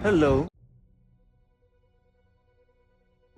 Hello.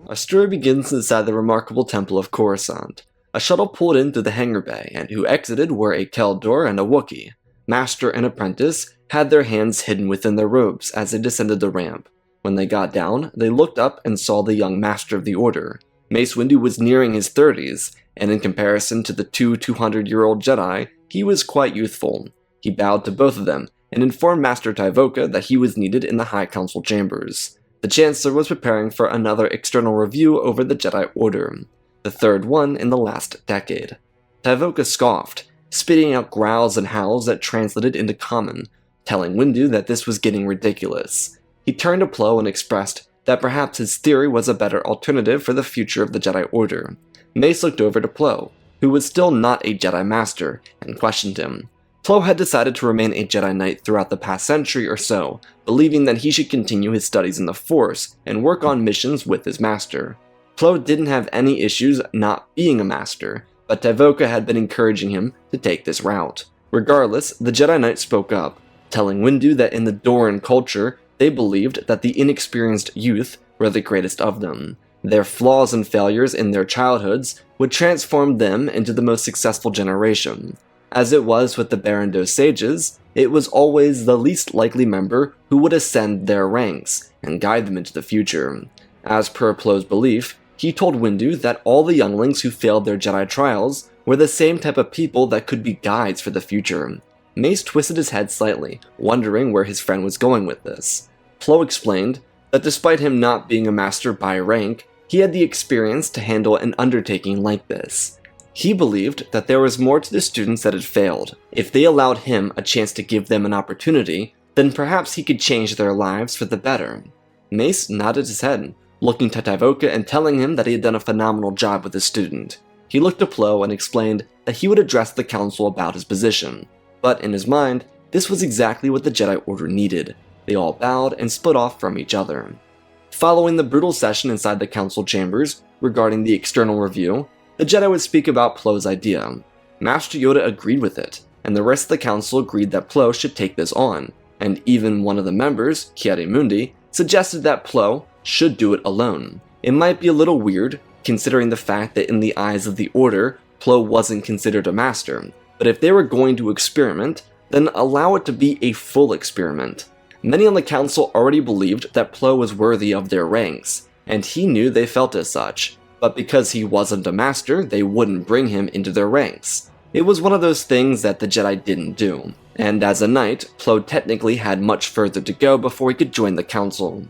Our story begins inside the remarkable temple of Coruscant. A shuttle pulled in through the hangar bay, and who exited were a Keldor and a Wookiee. Master and apprentice had their hands hidden within their robes as they descended the ramp. When they got down, they looked up and saw the young Master of the Order. Mace Windu was nearing his 30s, and in comparison to the two 200-year-old Jedi, he was quite youthful. He bowed to both of them, and informed Master Tyvoka that he was needed in the High Council chambers. The Chancellor was preparing for another external review over the Jedi Order, the third one in the last decade. Tyvoka scoffed, spitting out growls and howls that translated into common, telling Windu that this was getting ridiculous. He turned to Plo and expressed that perhaps his theory was a better alternative for the future of the Jedi Order. Mace looked over to Plo, who was still not a Jedi Master, and questioned him. Plo had decided to remain a Jedi Knight throughout the past century or so, believing that he should continue his studies in the Force and work on missions with his master. Plo didn't have any issues not being a master, but Tyvoka had been encouraging him to take this route. Regardless, the Jedi Knight spoke up, telling Windu that in the Doran culture, they believed that the inexperienced youth were the greatest of them. Their flaws and failures in their childhoods would transform them into the most successful generation. As it was with the Barrando sages, it was always the least likely member who would ascend their ranks and guide them into the future. As per Plo's belief, he told Windu that all the younglings who failed their Jedi trials were the same type of people that could be guides for the future. Mace twisted his head slightly, wondering where his friend was going with this. Plo explained that despite him not being a master by rank, he had the experience to handle an undertaking like this. He believed that there was more to the students that had failed. If they allowed him a chance to give them an opportunity, then perhaps he could change their lives for the better. Mace nodded his head, looking to Tyvoka and telling him that he had done a phenomenal job with his student. He looked to Plo and explained that he would address the council about his position. But in his mind, this was exactly what the Jedi Order needed. They all bowed and split off from each other. Following the brutal session inside the council chambers regarding the external review, the Jedi would speak about Plo's idea. Master Yoda agreed with it, and the rest of the council agreed that Plo should take this on, and even one of the members, Ki-Adi-Mundi, suggested that Plo should do it alone. It might be a little weird, considering the fact that in the eyes of the Order, Plo wasn't considered a master, but if they were going to experiment, then allow it to be a full experiment. Many on the council already believed that Plo was worthy of their ranks, and he knew they felt as such. But because he wasn't a master, they wouldn't bring him into their ranks. It was one of those things that the Jedi didn't do, and as a knight, Plo technically had much further to go before he could join the council.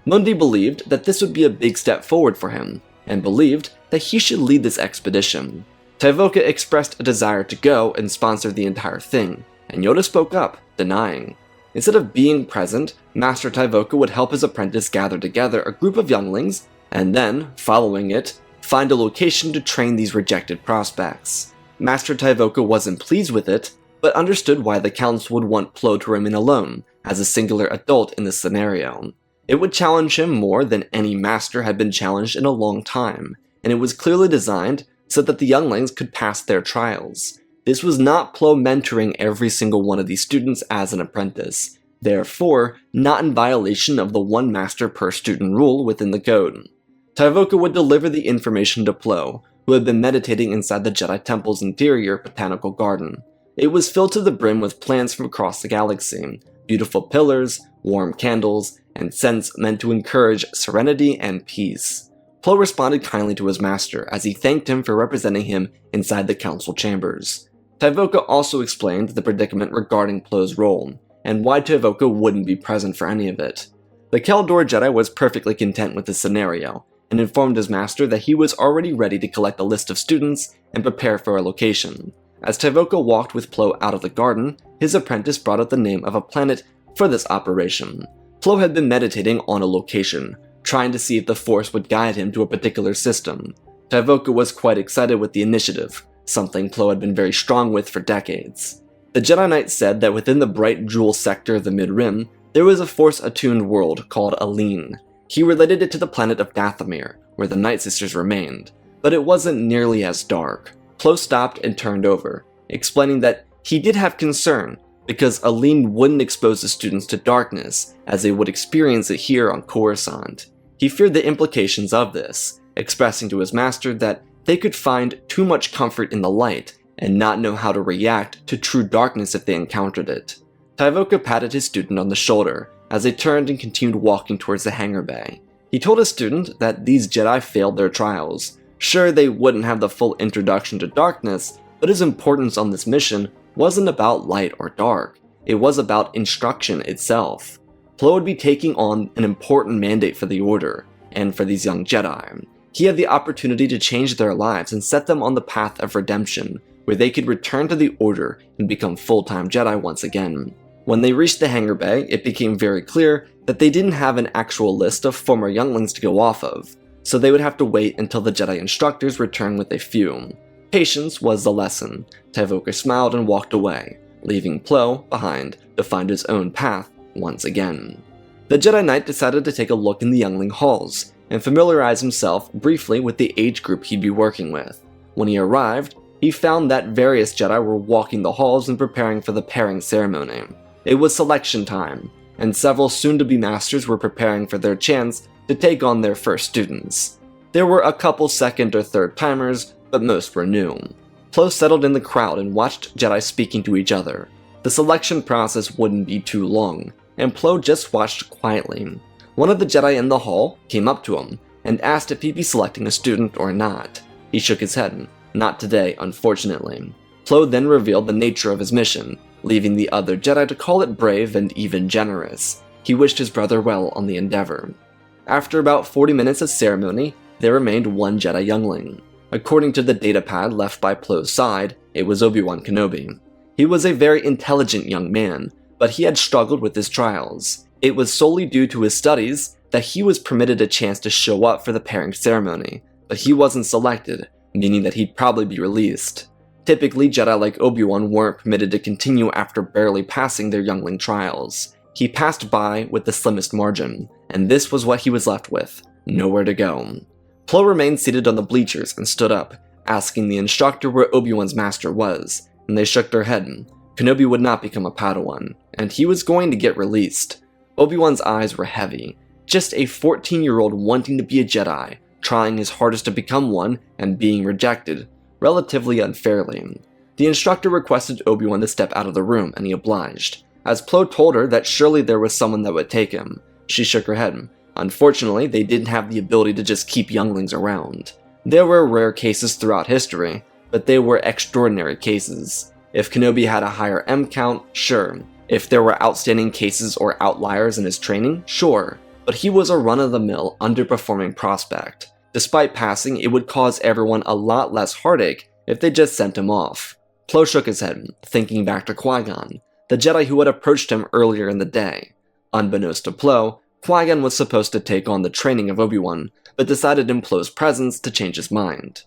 Mundi believed that this would be a big step forward for him, and believed that he should lead this expedition. Tyvoka expressed a desire to go and sponsor the entire thing, and Yoda spoke up, denying. Instead of being present, Master Tyvoka would help his apprentice gather together a group of younglings, and then, following it, find a location to train these rejected prospects. Master Tyvoka wasn't pleased with it, but understood why the council would want Plo to remain alone, as a singular adult in this scenario. It would challenge him more than any master had been challenged in a long time, and it was clearly designed so that the younglings could pass their trials. This was not Plo mentoring every single one of these students as an apprentice, therefore not in violation of the one master per student rule within the code. Tyvoka would deliver the information to Plo, who had been meditating inside the Jedi Temple's interior botanical garden. It was filled to the brim with plants from across the galaxy, beautiful pillars, warm candles, and scents meant to encourage serenity and peace. Plo responded kindly to his master as he thanked him for representing him inside the council chambers. Tyvoka also explained the predicament regarding Plo's role, and why Tyvoka wouldn't be present for any of it. The Keldor Jedi was perfectly content with this scenario, and informed his master that he was already ready to collect a list of students and prepare for a location. As Tyvoka walked with Plo out of the garden, his apprentice brought out the name of a planet for this operation. Plo had been meditating on a location, trying to see if the Force would guide him to a particular system. Tyvoka was quite excited with the initiative, something Plo had been very strong with for decades. The Jedi Knight said that within the bright jewel sector of the Mid-Rim, there was a Force-attuned world called Aleen. He related it to the planet of Dathomir, where the Night Sisters remained, but it wasn't nearly as dark. Plo stopped and turned over, explaining that he did have concern, because Aline wouldn't expose the students to darkness as they would experience it here on Coruscant. He feared the implications of this, expressing to his master that they could find too much comfort in the light and not know how to react to true darkness if they encountered it. Tyvoka patted his student on the shoulder as they turned and continued walking towards the hangar bay. He told his student that these Jedi failed their trials. Sure, they wouldn't have the full introduction to darkness, but his importance on this mission wasn't about light or dark. It was about instruction itself. Plo would be taking on an important mandate for the Order, and for these young Jedi. He had the opportunity to change their lives and set them on the path of redemption, where they could return to the Order and become full-time Jedi once again. When they reached the hangar bay, it became very clear that they didn't have an actual list of former younglings to go off of, so they would have to wait until the Jedi instructors returned with a few. Patience was the lesson. Tyvoka smiled and walked away, leaving Plo behind to find his own path once again. The Jedi Knight decided to take a look in the youngling halls, and familiarize himself briefly with the age group he'd be working with. When he arrived, he found that various Jedi were walking the halls and preparing for the pairing ceremony. It was selection time, and several soon-to-be masters were preparing for their chance to take on their first students. There were a couple second or third timers, but most were new. Plo settled in the crowd and watched Jedi speaking to each other. The selection process wouldn't be too long, and Plo just watched quietly. One of the Jedi in the hall came up to him and asked if he'd be selecting a student or not. He shook his head. Not today, unfortunately. Plo then revealed the nature of his mission, leaving the other Jedi to call it brave and even generous. He wished his brother well on the endeavor. After about 40 minutes of ceremony, there remained one Jedi youngling. According to the datapad left by Plo's side, it was Obi Wan Kenobi. He was a very intelligent young man, but he had struggled with his trials. It was solely due to his studies that he was permitted a chance to show up for the pairing ceremony, but he wasn't selected, meaning that he'd probably be released. Typically, Jedi like Obi-Wan weren't permitted to continue after barely passing their youngling trials. He passed by with the slimmest margin, and this was what he was left with, nowhere to go. Plo remained seated on the bleachers and stood up, asking the instructor where Obi-Wan's master was, and they shook their head. Kenobi would not become a Padawan, and he was going to get released. Obi-Wan's eyes were heavy, just a 14-year-old wanting to be a Jedi, trying his hardest to become one, and being rejected, relatively unfairly. The instructor requested Obi-Wan to step out of the room, and he obliged, as Plo told her that surely there was someone that would take him. She shook her head. Unfortunately, they didn't have the ability to just keep younglings around. There were rare cases throughout history, but they were extraordinary cases. If Kenobi had a higher M count, sure. If there were outstanding cases or outliers in his training, sure. But he was a run-of-the-mill, underperforming prospect. Despite passing, it would cause everyone a lot less heartache if they just sent him off. Plo shook his head, thinking back to Qui Gon, the Jedi who had approached him earlier in the day. Unbeknownst to Plo, Qui Gon was supposed to take on the training of Obi-Wan, but decided in Plo's presence to change his mind.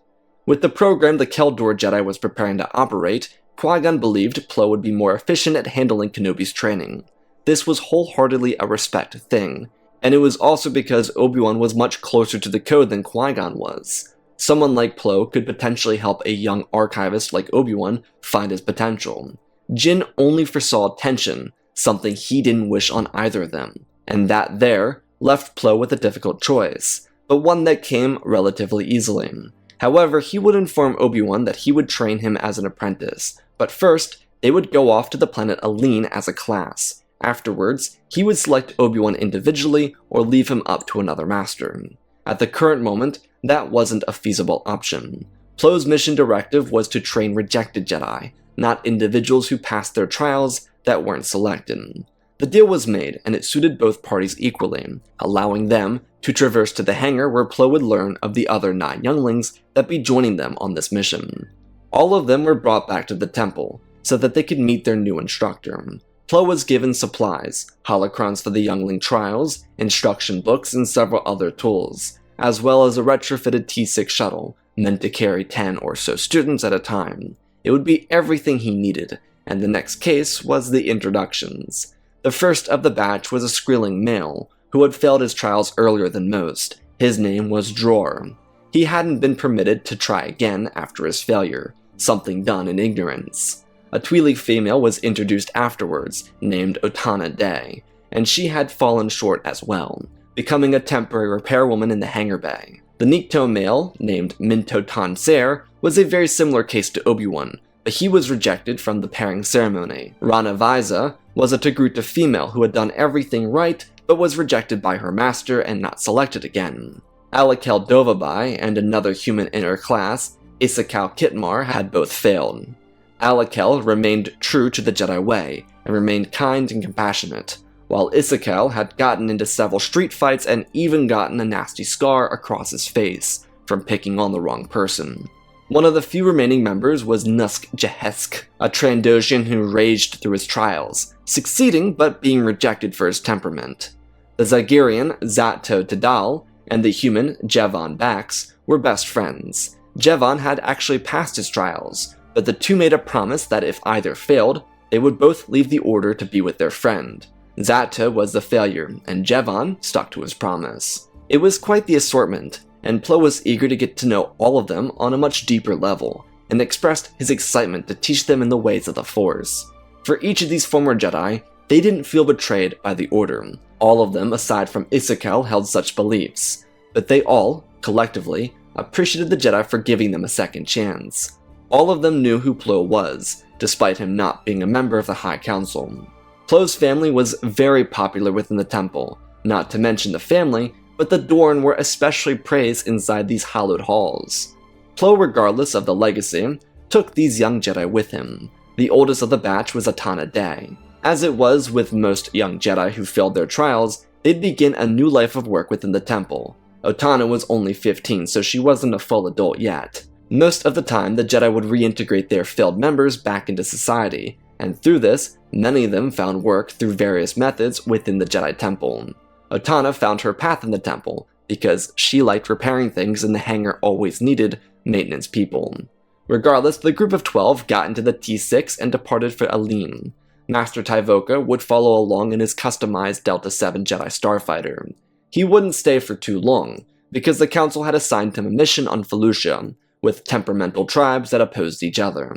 With the program the Keldor Jedi was preparing to operate, Qui Gon believed Plo would be more efficient at handling Kenobi's training. This was wholeheartedly a respect thing, and it was also because Obi-Wan was much closer to the Code than Qui Gon was. Someone like Plo could potentially help a young archivist like Obi-Wan find his potential. Jinn only foresaw tension, something he didn't wish on either of them, and that there left Plo with a difficult choice, but one that came relatively easily. However, he would inform Obi-Wan that he would train him as an apprentice, but first, they would go off to the planet Aline as a class. Afterwards, he would select Obi-Wan individually or leave him up to another master. At the current moment, that wasn't a feasible option. Plo's mission directive was to train rejected Jedi, not individuals who passed their trials that weren't selected. The deal was made, and it suited both parties equally, allowing them to traverse to the hangar where Plo would learn of the other 9 younglings that be joining them on this mission. All of them were brought back to the temple, so that they could meet their new instructor. Plo was given supplies, holocrons for the youngling trials, instruction books, and several other tools, as well as a retrofitted T6 shuttle, meant to carry 10 or so students at a time. It would be everything he needed, and the next case was the introductions. The first of the batch was a Skrilling male, who had failed his trials earlier than most. His name was Dror. He hadn't been permitted to try again after his failure, something done in ignorance. A Twi'lek female was introduced afterwards, named Otana Day, and she had fallen short as well, becoming a temporary repairwoman in the hangar bay. The Nikto male, named Minto Tan Ser, was a very similar case to Obi Wan, but he was rejected from the pairing ceremony. Rana Viza was a Togruta female who had done everything right, but was rejected by her master and not selected again. Alakel Dovabai and another human in her class, Isakal Kitmar, had both failed. Alakel remained true to the Jedi way, and remained kind and compassionate, while Isakal had gotten into several street fights and even gotten a nasty scar across his face from picking on the wrong person. One of the few remaining members was Nusk Jehesk, a Trandoshan who raged through his trials, succeeding but being rejected for his temperament. The Zagirian Ach-To Tadal and the human Jevon Bax were best friends. Jevon had actually passed his trials, but the two made a promise that if either failed, they would both leave the Order to be with their friend. Ach-To was the failure, and Jevon stuck to his promise. It was quite the assortment, and Plo was eager to get to know all of them on a much deeper level, and expressed his excitement to teach them in the ways of the Force. For each of these former Jedi, they didn't feel betrayed by the Order. All of them, aside from Issakel, held such beliefs, but they all, collectively, appreciated the Jedi for giving them a second chance. All of them knew who Plo was, despite him not being a member of the High Council. Plo's family was very popular within the temple, not to mention the family, but the Dorn were especially praised inside these hallowed halls. Plo, regardless of the legacy, took these young Jedi with him. The oldest of the batch was Otana Day. As it was with most young Jedi who failed their trials, they'd begin a new life of work within the temple. Otana was only 15, so she wasn't a full adult yet. Most of the time, the Jedi would reintegrate their failed members back into society, and through this, many of them found work through various methods within the Jedi Temple. Otana found her path in the temple, because she liked repairing things and the hangar always needed maintenance people. Regardless, the group of 12 got into the T6 and departed for Aleen. Master Tyvoka would follow along in his customized Delta 7 Jedi Starfighter. He wouldn't stay for too long, because the Council had assigned him a mission on Felucia, with temperamental tribes that opposed each other.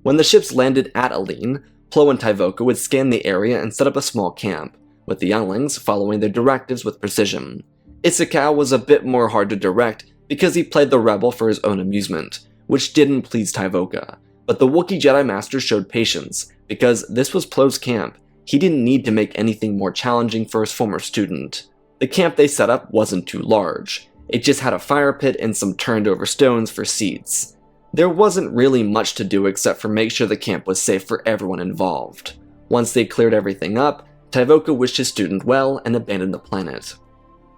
When the ships landed at Aleen, Plo and Tyvoka would scan the area and set up a small camp, with the younglings following their directives with precision. Issakel was a bit more hard to direct because he played the rebel for his own amusement, which didn't please Tyvoka, but the Wookiee Jedi Master showed patience, because this was Plo's camp. He didn't need to make anything more challenging for his former student. The camp they set up wasn't too large. It just had a fire pit and some turned over stones for seats. There wasn't really much to do except for make sure the camp was safe for everyone involved. Once they cleared everything up, Tyvoka wished his student well and abandoned the planet.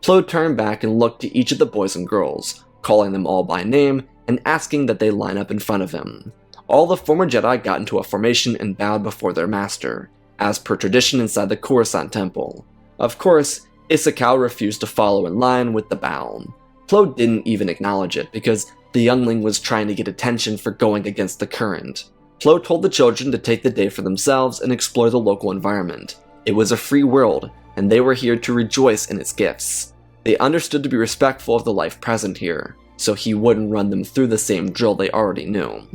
Plo turned back and looked to each of the boys and girls, calling them all by name and asking that they line up in front of him. All the former Jedi got into a formation and bowed before their master, as per tradition inside the Coruscant temple. Of course, Issakel refused to follow in line with the bow. Plo didn't even acknowledge it because the youngling was trying to get attention for going against the current. Plo told the children to take the day for themselves and explore the local environment. It was a free world, and they were here to rejoice in its gifts. They understood to be respectful of the life present here, so he wouldn't run them through the same drill they already knew.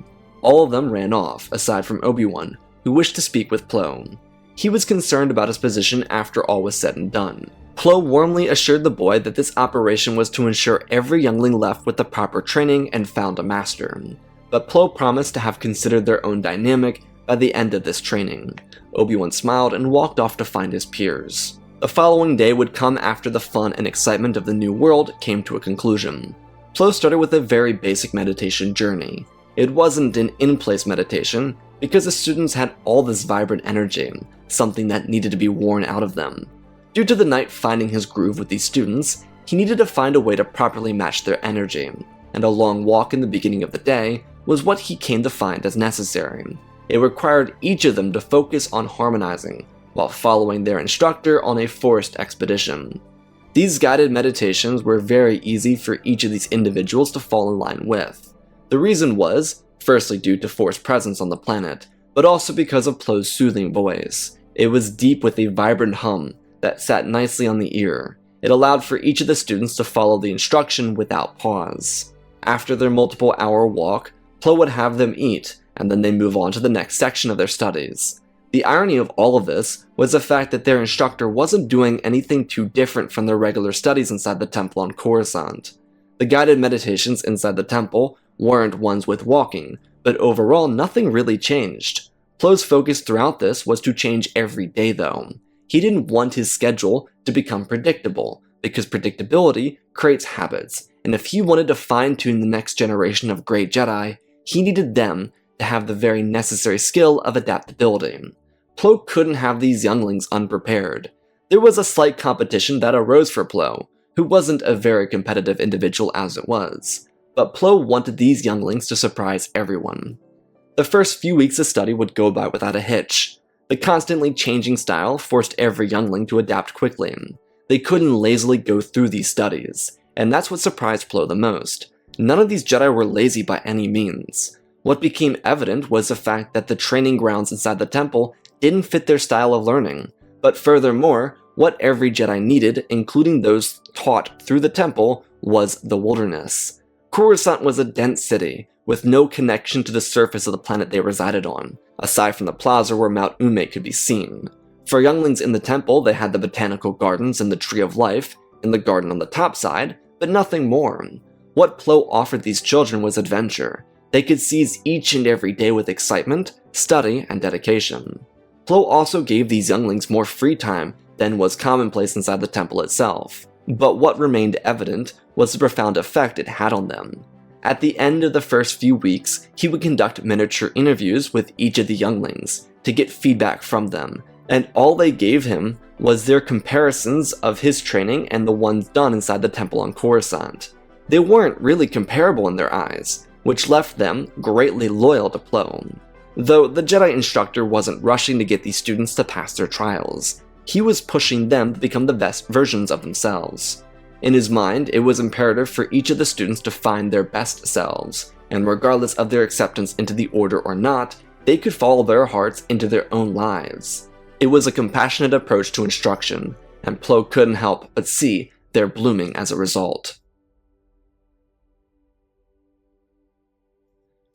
All of them ran off, aside from Obi Wan, who wished to speak with Plo. He was concerned about his position after all was said and done. Plo warmly assured the boy that this operation was to ensure every youngling left with the proper training and found a master. But Plo promised to have considered their own dynamic by the end of this training. Obi-Wan smiled and walked off to find his peers. The following day would come after the fun and excitement of the new world came to a conclusion. Plo started with a very basic meditation journey. It wasn't an in-place meditation, because the students had all this vibrant energy, something that needed to be worn out of them. Due to the knight finding his groove with these students, he needed to find a way to properly match their energy, and a long walk in the beginning of the day was what he came to find as necessary. It required each of them to focus on harmonizing, while following their instructor on a forest expedition. These guided meditations were very easy for each of these individuals to fall in line with. The reason was, firstly due to Force presence on the planet, but also because of Plo's soothing voice. It was deep with a vibrant hum that sat nicely on the ear. It allowed for each of the students to follow the instruction without pause. After their multiple-hour walk, Plo would have them eat, and then they move on to the next section of their studies. The irony of all of this was the fact that their instructor wasn't doing anything too different from their regular studies inside the temple on Coruscant. The guided meditations inside the temple weren't ones with walking, but overall nothing really changed. Plo's focus throughout this was to change every day though. He didn't want his schedule to become predictable, because predictability creates habits, and if he wanted to fine-tune the next generation of great Jedi, he needed them to have the very necessary skill of adaptability. Plo couldn't have these younglings unprepared. There was a slight competition that arose for Plo, who wasn't a very competitive individual as it was, but Plo wanted these younglings to surprise everyone. The first few weeks of study would go by without a hitch. The constantly changing style forced every youngling to adapt quickly. They couldn't lazily go through these studies, and that's what surprised Plo the most. None of these Jedi were lazy by any means. What became evident was the fact that the training grounds inside the temple didn't fit their style of learning, but furthermore, what every Jedi needed, including those taught through the temple, was the wilderness. Coruscant was a dense city, with no connection to the surface of the planet they resided on, aside from the plaza where Mount Ume could be seen. For younglings in the temple, they had the botanical gardens and the Tree of Life, and the garden on the top side, but nothing more. What Plo offered these children was adventure. They could seize each and every day with excitement, study, and dedication. Plo also gave these younglings more free time than was commonplace inside the temple itself, but what remained evident was the profound effect it had on them. At the end of the first few weeks, he would conduct miniature interviews with each of the younglings to get feedback from them, and all they gave him was their comparisons of his training and the ones done inside the temple on Coruscant. They weren't really comparable in their eyes, which left them greatly loyal to Plo. Though the Jedi instructor wasn't rushing to get these students to pass their trials, he was pushing them to become the best versions of themselves. In his mind, it was imperative for each of the students to find their best selves, and regardless of their acceptance into the order or not, they could follow their hearts into their own lives. It was a compassionate approach to instruction, and Plo couldn't help but see their blooming as a result.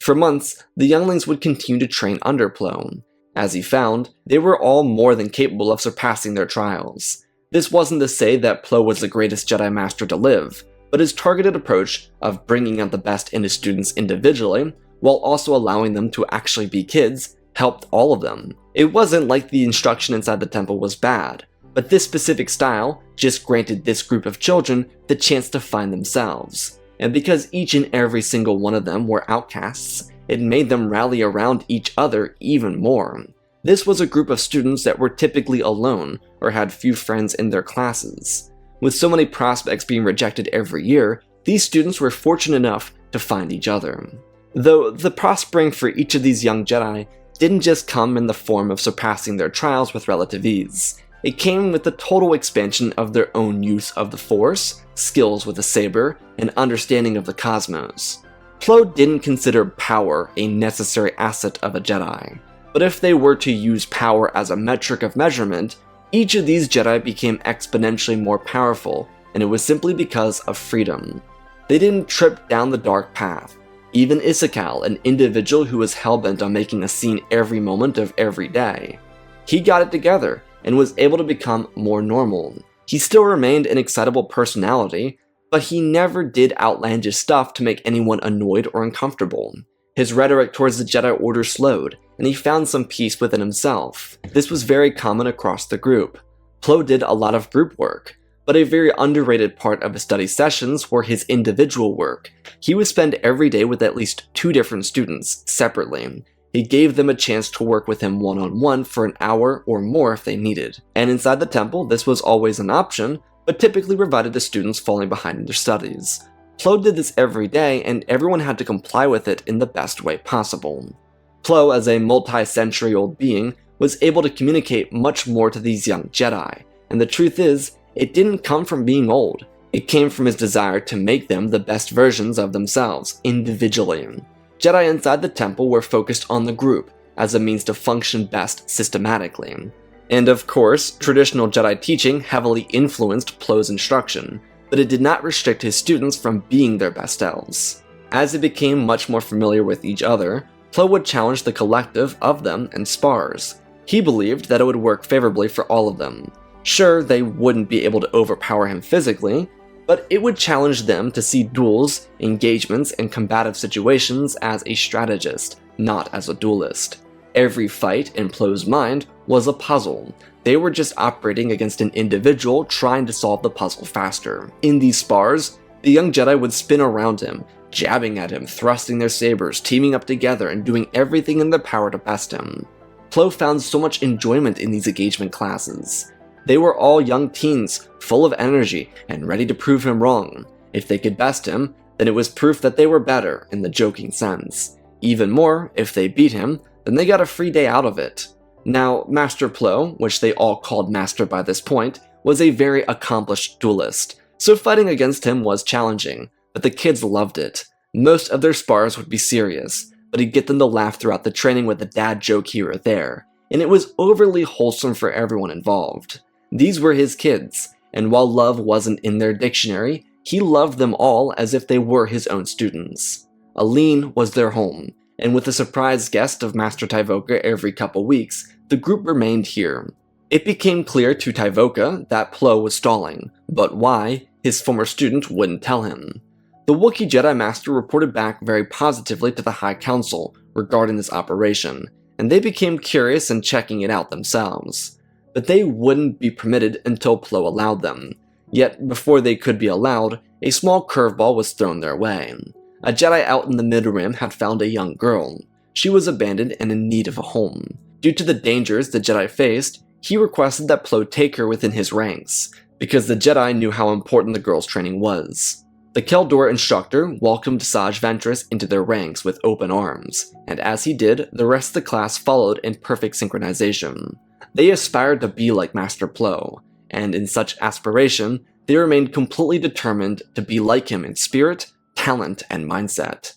For months, the younglings would continue to train under Plo. As he found, they were all more than capable of surpassing their trials. This wasn't to say that Plo was the greatest Jedi Master to live, but his targeted approach of bringing out the best in his students individually, while also allowing them to actually be kids, helped all of them. It wasn't like the instruction inside the temple was bad, but this specific style just granted this group of children the chance to find themselves. And because each and every single one of them were outcasts, it made them rally around each other even more. This was a group of students that were typically alone or had few friends in their classes. With so many prospects being rejected every year, these students were fortunate enough to find each other. Though the prospering for each of these young Jedi didn't just come in the form of surpassing their trials with relative ease. It came with the total expansion of their own use of the Force, skills with a saber, and understanding of the cosmos. Plo didn't consider power a necessary asset of a Jedi, but if they were to use power as a metric of measurement, each of these Jedi became exponentially more powerful, and it was simply because of freedom. They didn't trip down the dark path. Even Issachal, an individual who was hellbent on making a scene every moment of every day, he got it together and was able to become more normal. He still remained an excitable personality, but he never did outlandish stuff to make anyone annoyed or uncomfortable. His rhetoric towards the Jedi Order slowed, and he found some peace within himself. This was very common across the group. Plo did a lot of group work, but a very underrated part of his study sessions were his individual work. He would spend every day with at least 2 different students, separately. He gave them a chance to work with him one-on-one for an hour or more if they needed. And inside the temple, this was always an option, but typically provided to students falling behind in their studies. Plo did this every day, and everyone had to comply with it in the best way possible. Plo, as a multi-century-old being, was able to communicate much more to these young Jedi, and the truth is, it didn't come from being old. It came from his desire to make them the best versions of themselves, individually. Jedi inside the temple were focused on the group, as a means to function best systematically. And of course, traditional Jedi teaching heavily influenced Plo's instruction, but it did not restrict his students from being their best selves. As they became much more familiar with each other, Plo would challenge the collective of them in spars. He believed that it would work favorably for all of them. Sure, they wouldn't be able to overpower him physically, but it would challenge them to see duels, engagements, and combative situations as a strategist, not as a duelist. Every fight, in Plo's mind, was a puzzle. They were just operating against an individual trying to solve the puzzle faster. In these spars, the young Jedi would spin around him, jabbing at him, thrusting their sabers, teaming up together, and doing everything in their power to best him. Plo found so much enjoyment in these engagement classes. They were all young teens, full of energy, and ready to prove him wrong. If they could best him, then it was proof that they were better, in the joking sense. Even more, if they beat him, then they got a free day out of it. Now, Master Plo, which they all called Master by this point, was a very accomplished duelist, so fighting against him was challenging, but the kids loved it. Most of their spars would be serious, but he'd get them to laugh throughout the training with a dad joke here or there, and it was overly wholesome for everyone involved. These were his kids, and while love wasn't in their dictionary, he loved them all as if they were his own students. Aleen was their home, and with a surprise guest of Master Tyvoka every couple weeks, the group remained here. It became clear to Tyvoka that Plo was stalling, but why, his former student wouldn't tell him. The Wookiee Jedi Master reported back very positively to the High Council regarding this operation, and they became curious in checking it out themselves. But they wouldn't be permitted until Plo allowed them. Yet, before they could be allowed, a small curveball was thrown their way. A Jedi out in the Mid-Rim had found a young girl. She was abandoned and in need of a home. Due to the dangers the Jedi faced, he requested that Plo take her within his ranks, because the Jedi knew how important the girl's training was. The Kel Dor instructor welcomed Saj Ventress into their ranks with open arms, and as he did, the rest of the class followed in perfect synchronization. They aspired to be like Master Plo, and in such aspiration, they remained completely determined to be like him in spirit, talent, and mindset.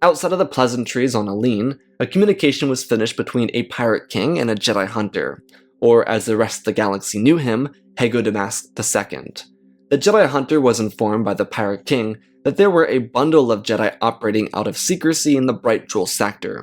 Outside of the pleasantries on Aleen, a communication was finished between a pirate king and a Jedi hunter, or as the rest of the galaxy knew him, Hego Damask II. The Jedi hunter was informed by the pirate king that there were a bundle of Jedi operating out of secrecy in the Bright Jewel sector.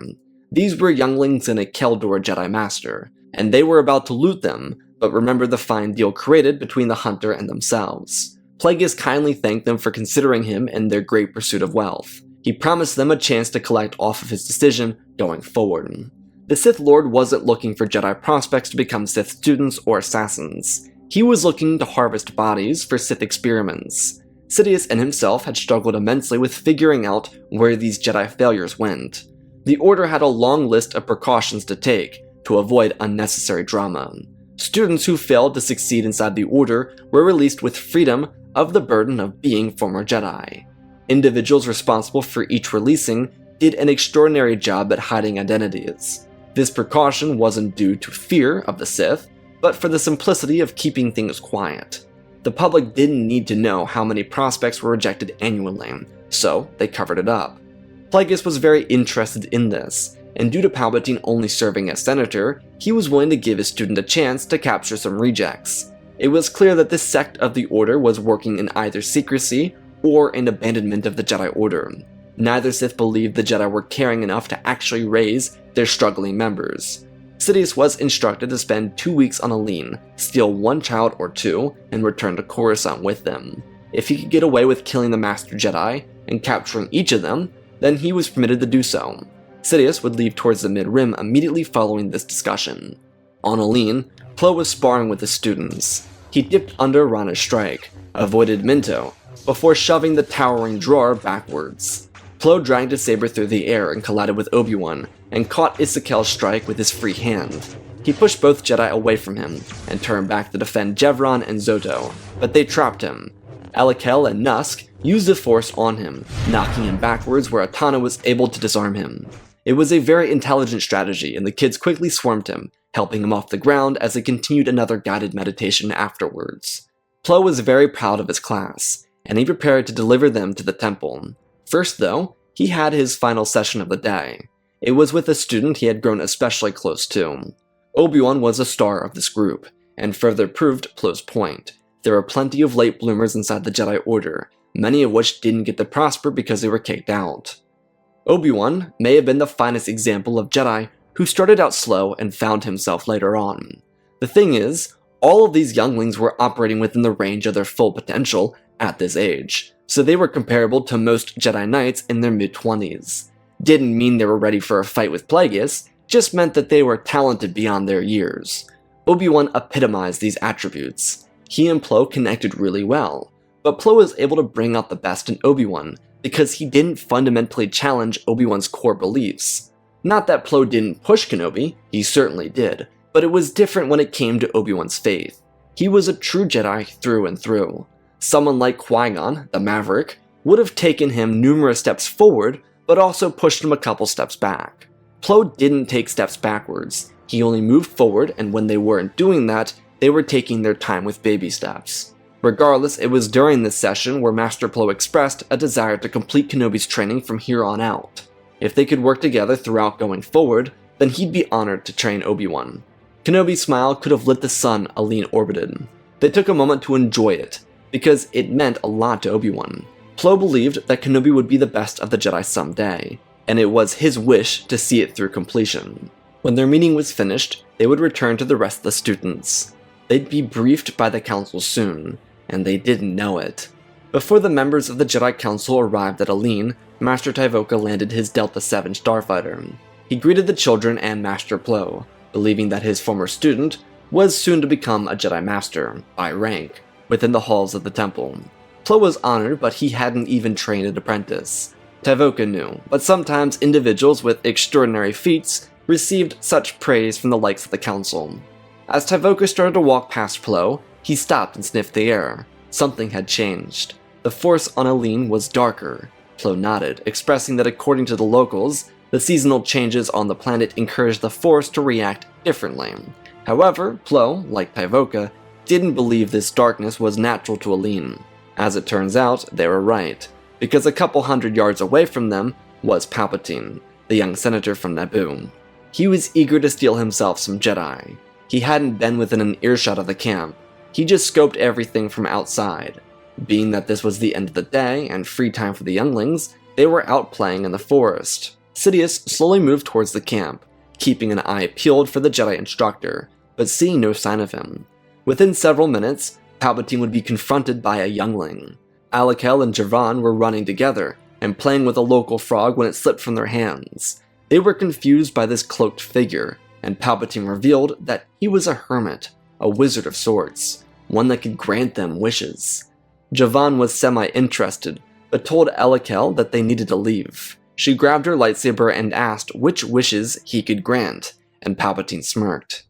These were younglings and a Kel Dor Jedi Master, and they were about to loot them, but remembered the fine deal created between the hunter and themselves. Plagueis kindly thanked them for considering him in their great pursuit of wealth. He promised them a chance to collect off of his decision going forward. The Sith Lord wasn't looking for Jedi prospects to become Sith students or assassins. He was looking to harvest bodies for Sith experiments. Sidious and himself had struggled immensely with figuring out where these Jedi failures went. The Order had a long list of precautions to take to avoid unnecessary drama. Students who failed to succeed inside the Order were released with freedom of the burden of being former Jedi. Individuals responsible for each releasing did an extraordinary job at hiding identities. This precaution wasn't due to fear of the Sith, but for the simplicity of keeping things quiet. The public didn't need to know how many prospects were rejected annually, so they covered it up. Plagueis was very interested in this, and due to Palpatine only serving as senator, he was willing to give his student a chance to capture some rejects. It was clear that this sect of the Order was working in either secrecy or in abandonment of the Jedi Order. Neither Sith believed the Jedi were caring enough to actually raise their struggling members. Sidious was instructed to spend 2 weeks on Aleen, steal one child or two, and return to Coruscant with them. If he could get away with killing the Master Jedi and capturing each of them, then he was permitted to do so. Sidious would leave towards the Mid-Rim immediately following this discussion. On Aleen, Plo was sparring with the students. He dipped under Rana's strike, avoided Minto, before shoving the towering drawer backwards. Plo dragged his saber through the air and collided with Obi Wan, and caught Issachel's strike with his free hand. He pushed both Jedi away from him, and turned back to defend Jevron and Zoto, but they trapped him. Alakel and Nusk used the Force on him, knocking him backwards where Atana was able to disarm him. It was a very intelligent strategy, and the kids quickly swarmed him, helping him off the ground as they continued another guided meditation afterwards. Plo was very proud of his class, and he prepared to deliver them to the temple. First, though, he had his final session of the day. It was with a student he had grown especially close to. Obi Wan was a star of this group, and further proved Plo's point. There were plenty of late bloomers inside the Jedi Order, many of which didn't get to prosper because they were kicked out. Obi Wan may have been the finest example of Jedi who started out slow and found himself later on. The thing is, all of these younglings were operating within the range of their full potential at this age, so they were comparable to most Jedi Knights in their mid-20s. Didn't mean they were ready for a fight with Plagueis, just meant that they were talented beyond their years. Obi-Wan epitomized these attributes. He and Plo connected really well, but Plo was able to bring out the best in Obi-Wan because he didn't fundamentally challenge Obi-Wan's core beliefs. Not that Plo didn't push Kenobi, he certainly did, but it was different when it came to Obi-Wan's faith. He was a true Jedi through and through. Someone like Qui Gon, the maverick, would have taken him numerous steps forward, but also pushed him a couple steps back. Plo didn't take steps backwards, he only moved forward, and when they weren't doing that, they were taking their time with baby steps. Regardless, it was during this session where Master Plo expressed a desire to complete Kenobi's training from here on out. If they could work together throughout going forward, then he'd be honored to train Obi-Wan. Kenobi's smile could have lit the sun Aline orbited. They took a moment to enjoy it, because it meant a lot to Obi-Wan. Plo believed that Kenobi would be the best of the Jedi someday, and it was his wish to see it through completion. When their meeting was finished, they would return to the rest of the students. They'd be briefed by the Council soon, and they didn't know it. Before the members of the Jedi Council arrived at Aline, Master Tyvoka landed his Delta 7 starfighter. He greeted the children and Master Plo, believing that his former student was soon to become a Jedi Master, by rank, within the halls of the temple. Plo was honored, but he hadn't even trained an apprentice. Tyvoka knew, but sometimes individuals with extraordinary feats received such praise from the likes of the council. As Tyvoka started to walk past Plo, he stopped and sniffed the air. Something had changed. The force on Aline was darker. Plo nodded, expressing that according to the locals, the seasonal changes on the planet encouraged the force to react differently. However, Plo, like Tyvoka, didn't believe this darkness was natural to Aline. As it turns out, they were right, because a couple hundred yards away from them was Palpatine, the young senator from Naboo. He was eager to steal himself some Jedi. He hadn't been within an earshot of the camp. He just scoped everything from outside. Being that this was the end of the day and free time for the younglings, they were out playing in the forest. Sidious slowly moved towards the camp, keeping an eye peeled for the Jedi instructor, but seeing no sign of him. Within several minutes, Palpatine would be confronted by a youngling. Alakel and Javan were running together and playing with a local frog when it slipped from their hands. They were confused by this cloaked figure, and Palpatine revealed that he was a hermit, a wizard of sorts, one that could grant them wishes. Javan was semi-interested, but told Alakel that they needed to leave. She grabbed her lightsaber and asked which wishes he could grant, and Palpatine smirked.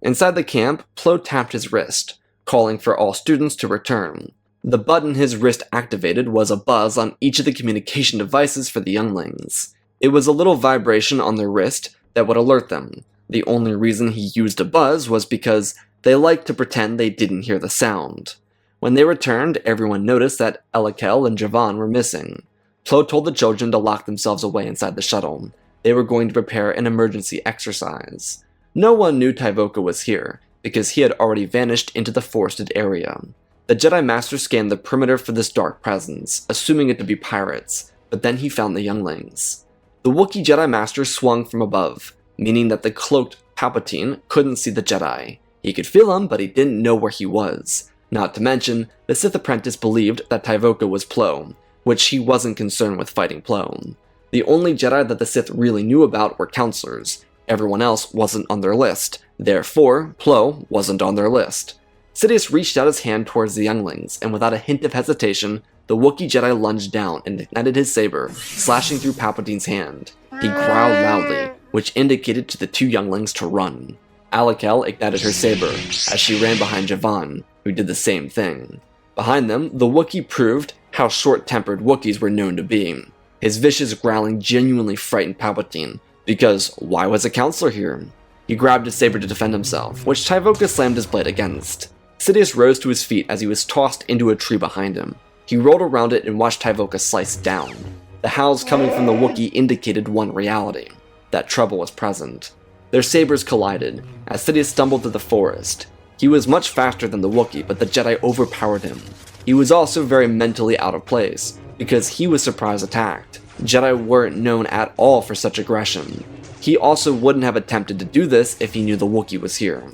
Inside the camp, Plo tapped his wrist, calling for all students to return. The button his wrist activated was a buzz on each of the communication devices for the younglings. It was a little vibration on their wrist that would alert them. The only reason he used a buzz was because they liked to pretend they didn't hear the sound. When they returned, everyone noticed that Alakel and Javan were missing. Plo told the children to lock themselves away inside the shuttle. They were going to prepare an emergency exercise. No one knew Tyvoka was here, because he had already vanished into the forested area. The Jedi Master scanned the perimeter for this dark presence, assuming it to be pirates, but then he found the younglings. The Wookiee Jedi Master swung from above, meaning that the cloaked Palpatine couldn't see the Jedi. He could feel him, but he didn't know where he was. Not to mention, the Sith apprentice believed that Tyvoka was Plo, which he wasn't concerned with fighting Plo. The only Jedi that the Sith really knew about were counselors. Everyone else wasn't on their list. Therefore, Plo wasn't on their list. Sidious reached out his hand towards the younglings, and without a hint of hesitation, the Wookiee Jedi lunged down and ignited his saber, slashing through Palpatine's hand. He growled loudly, which indicated to the two younglings to run. Alakel ignited her saber, as she ran behind Javan, who did the same thing. Behind them, the Wookiee proved how short-tempered Wookiees were known to be. His vicious growling genuinely frightened Palpatine, because why was a counselor here? He grabbed his saber to defend himself, which Tyvoka slammed his blade against. Sidious rose to his feet as he was tossed into a tree behind him. He rolled around it and watched Tyvoka slice down. The howls coming from the Wookiee indicated one reality, that trouble was present. Their sabers collided, as Sidious stumbled through the forest. He was much faster than the Wookiee, but the Jedi overpowered him. He was also very mentally out of place, because he was surprise attacked. Jedi weren't known at all for such aggression. He also wouldn't have attempted to do this if he knew the Wookiee was here.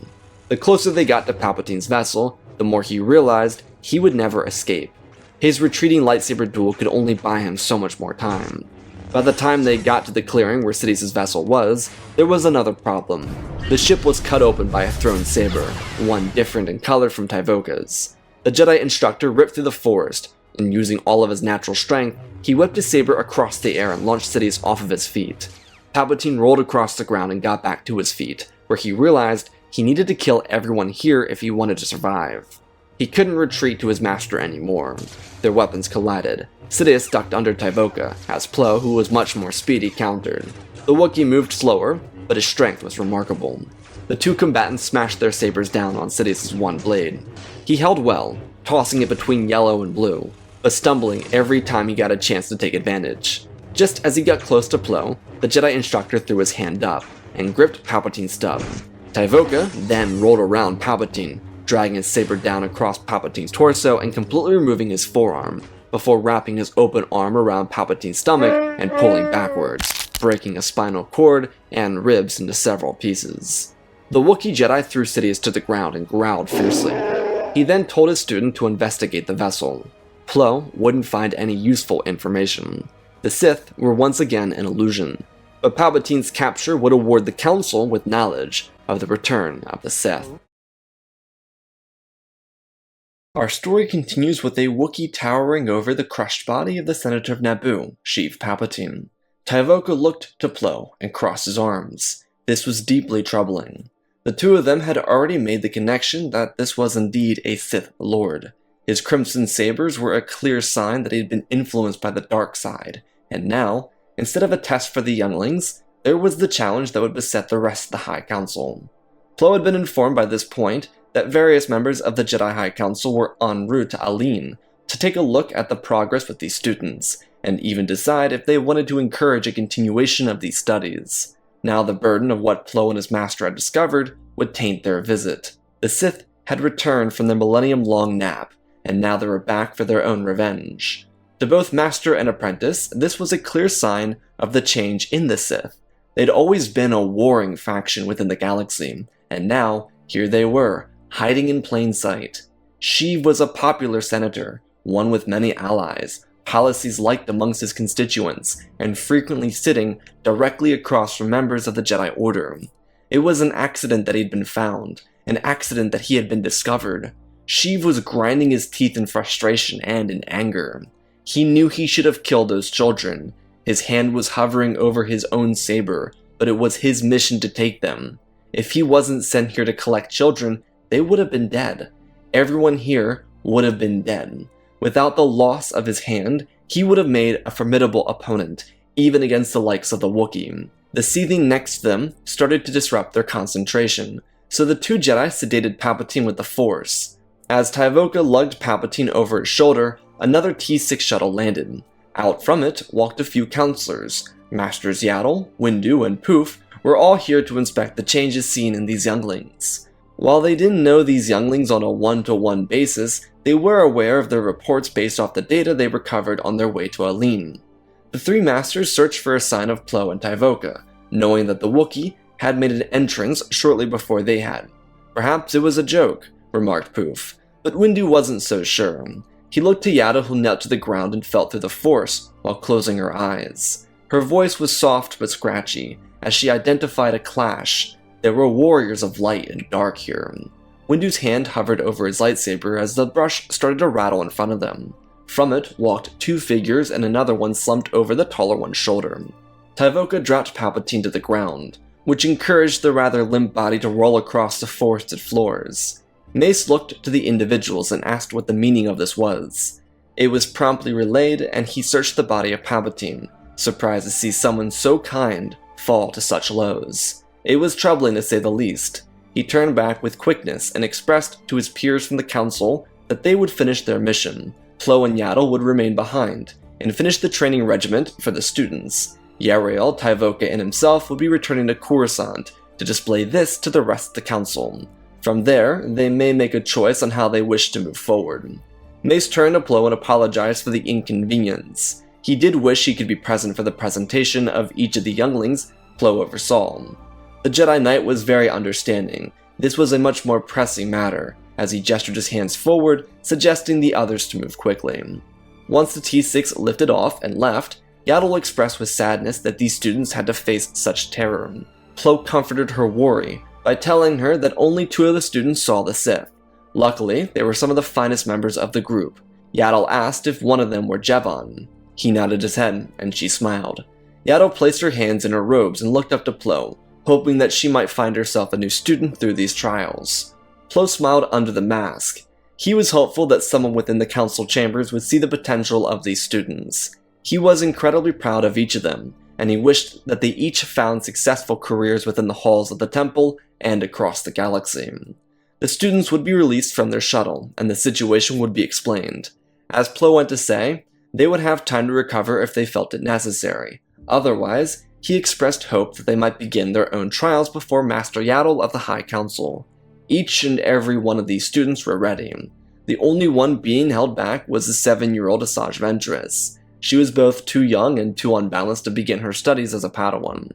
The closer they got to Palpatine's vessel, the more he realized he would never escape. His retreating lightsaber duel could only buy him so much more time. By the time they got to the clearing where Sidious's vessel was, there was another problem. The ship was cut open by a thrown saber, one different in color from Tyvoka's. The Jedi instructor ripped through the forest, and using all of his natural strength, he whipped his saber across the air and launched Sidious off of his feet. Palpatine rolled across the ground and got back to his feet, where he realized he needed to kill everyone here if he wanted to survive. He couldn't retreat to his master anymore. Their weapons collided. Sidious ducked under Tyvoka, as Plo, who was much more speedy, countered. The Wookiee moved slower, but his strength was remarkable. The two combatants smashed their sabers down on Sidious's one blade. He held well, tossing it between yellow and blue, but stumbling every time he got a chance to take advantage. Just as he got close to Plo, the Jedi instructor threw his hand up and gripped Palpatine's stub. Tyvoka then rolled around Palpatine, dragging his saber down across Palpatine's torso and completely removing his forearm, before wrapping his open arm around Palpatine's stomach and pulling backwards, breaking a spinal cord and ribs into several pieces. The Wookiee Jedi threw Sidious to the ground and growled fiercely. He then told his student to investigate the vessel. Plo wouldn't find any useful information. The Sith were once again an illusion, but Palpatine's capture would award the Council with knowledge of the return of the Sith. Our story continues with a Wookiee towering over the crushed body of the Senator of Naboo, Sheev Palpatine. Tyvoka looked to Plo and crossed his arms. This was deeply troubling. The two of them had already made the connection that this was indeed a Sith Lord. His crimson sabers were a clear sign that he had been influenced by the dark side, and now, instead of a test for the younglings, there was the challenge that would beset the rest of the High Council. Plo had been informed by this point that various members of the Jedi High Council were en route to Aleen to take a look at the progress with these students, and even decide if they wanted to encourage a continuation of these studies. Now the burden of what Plo and his master had discovered would taint their visit. The Sith had returned from their millennium-long nap, and now they were back for their own revenge. To both master and apprentice, this was a clear sign of the change in the Sith. They'd always been a warring faction within the galaxy, and now, here they were, hiding in plain sight. Sheev was a popular senator, one with many allies, policies liked amongst his constituents, and frequently sitting directly across from members of the Jedi Order. It was an accident that he'd been found, an accident that he had been discovered. Sheev was grinding his teeth in frustration and in anger. He knew he should have killed those children. His hand was hovering over his own saber, but it was his mission to take them. If he wasn't sent here to collect children, they would have been dead. Everyone here would have been dead. Without the loss of his hand, he would have made a formidable opponent, even against the likes of the Wookiee. The seething next to them started to disrupt their concentration, so the two Jedi sedated Palpatine with the Force. As Tyvoka lugged Palpatine over his shoulder, another T-6 shuttle landed. Out from it walked a few counselors. Masters Yaddle, Windu, and Poof were all here to inspect the changes seen in these younglings. While they didn't know these younglings on a one-to-one basis, they were aware of their reports based off the data they recovered on their way to Aleen. The three masters searched for a sign of Plo and Tyvoka, knowing that the Wookiee had made an entrance shortly before they had. Perhaps it was a joke, remarked Poof, but Windu wasn't so sure. He looked to Yaddle, who knelt to the ground and felt through the Force while closing her eyes. Her voice was soft but scratchy, as she identified a clash. There were warriors of light and dark here. Windu's hand hovered over his lightsaber as the brush started to rattle in front of them. From it walked two figures and another one slumped over the taller one's shoulder. Tyvoka dropped Palpatine to the ground, which encouraged the rather limp body to roll across the forested floors. Mace looked to the individuals and asked what the meaning of this was. It was promptly relayed, and he searched the body of Palpatine, surprised to see someone so kind fall to such lows. It was troubling to say the least. He turned back with quickness and expressed to his peers from the council that they would finish their mission. Plo and Yaddle would remain behind, and finish the training regiment for the students. Yarael, Tyvoka, and himself would be returning to Coruscant to display this to the rest of the council. From there, they may make a choice on how they wish to move forward. Mace turned to Plo and apologized for the inconvenience. He did wish he could be present for the presentation of each of the younglings Plo oversaw. The Jedi Knight was very understanding. This was a much more pressing matter, as he gestured his hands forward, suggesting the others to move quickly. Once the T6 lifted off and left, Yaddle expressed with sadness that these students had to face such terror. Plo comforted her worry by telling her that only 2 of the students saw the Sith. Luckily, they were some of the finest members of the group. Yaddle asked if one of them were Jevon. He nodded his head, and she smiled. Yaddle placed her hands in her robes and looked up to Plo, hoping that she might find herself a new student through these trials. Plo smiled under the mask. He was hopeful that someone within the council chambers would see the potential of these students. He was incredibly proud of each of them, and he wished that they each found successful careers within the halls of the temple and across the galaxy. The students would be released from their shuttle, and the situation would be explained. As Plo went to say, they would have time to recover if they felt it necessary. Otherwise, he expressed hope that they might begin their own trials before Master Yaddle of the High Council. Each and every one of these students were ready. The only one being held back was the 7-year-old Asajj Ventress. She was both too young and too unbalanced to begin her studies as a Padawan.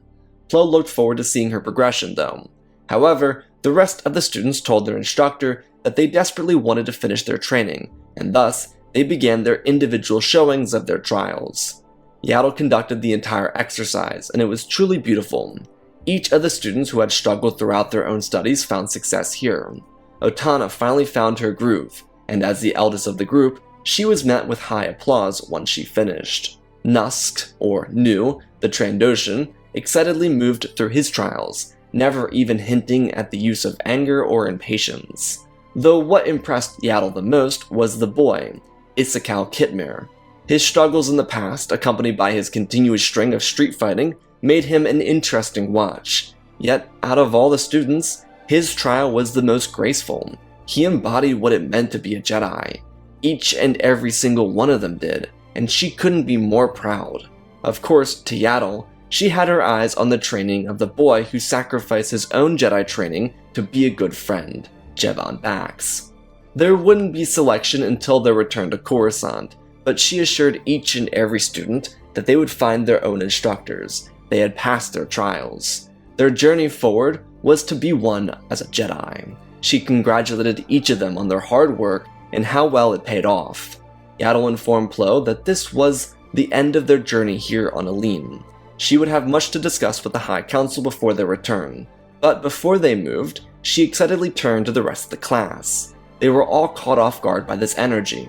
Plo looked forward to seeing her progression, though. However, the rest of the students told their instructor that they desperately wanted to finish their training, and thus, they began their individual showings of their trials. Yaddle conducted the entire exercise, and it was truly beautiful. Each of the students who had struggled throughout their own studies found success here. Otana finally found her groove, and as the eldest of the group, she was met with high applause once she finished. Nusk, or Nu, the Trandoshan, excitedly moved through his trials, never even hinting at the use of anger or impatience. Though what impressed Yaddle the most was the boy, Issachal Kitmir. His struggles in the past, accompanied by his continuous string of street fighting, made him an interesting watch. Yet, out of all the students, his trial was the most graceful. He embodied what it meant to be a Jedi. Each and every single one of them did, and she couldn't be more proud. Of course, to Yaddle, she had her eyes on the training of the boy who sacrificed his own Jedi training to be a good friend, Jevon Bax. There wouldn't be selection until their return to Coruscant, but she assured each and every student that they would find their own instructors. They had passed their trials. Their journey forward was to be one as a Jedi. She congratulated each of them on their hard work and how well it paid off. Yaddle informed Plo that this was the end of their journey here on Aleen. She would have much to discuss with the High Council before their return, but before they moved, she excitedly turned to the rest of the class. They were all caught off guard by this energy.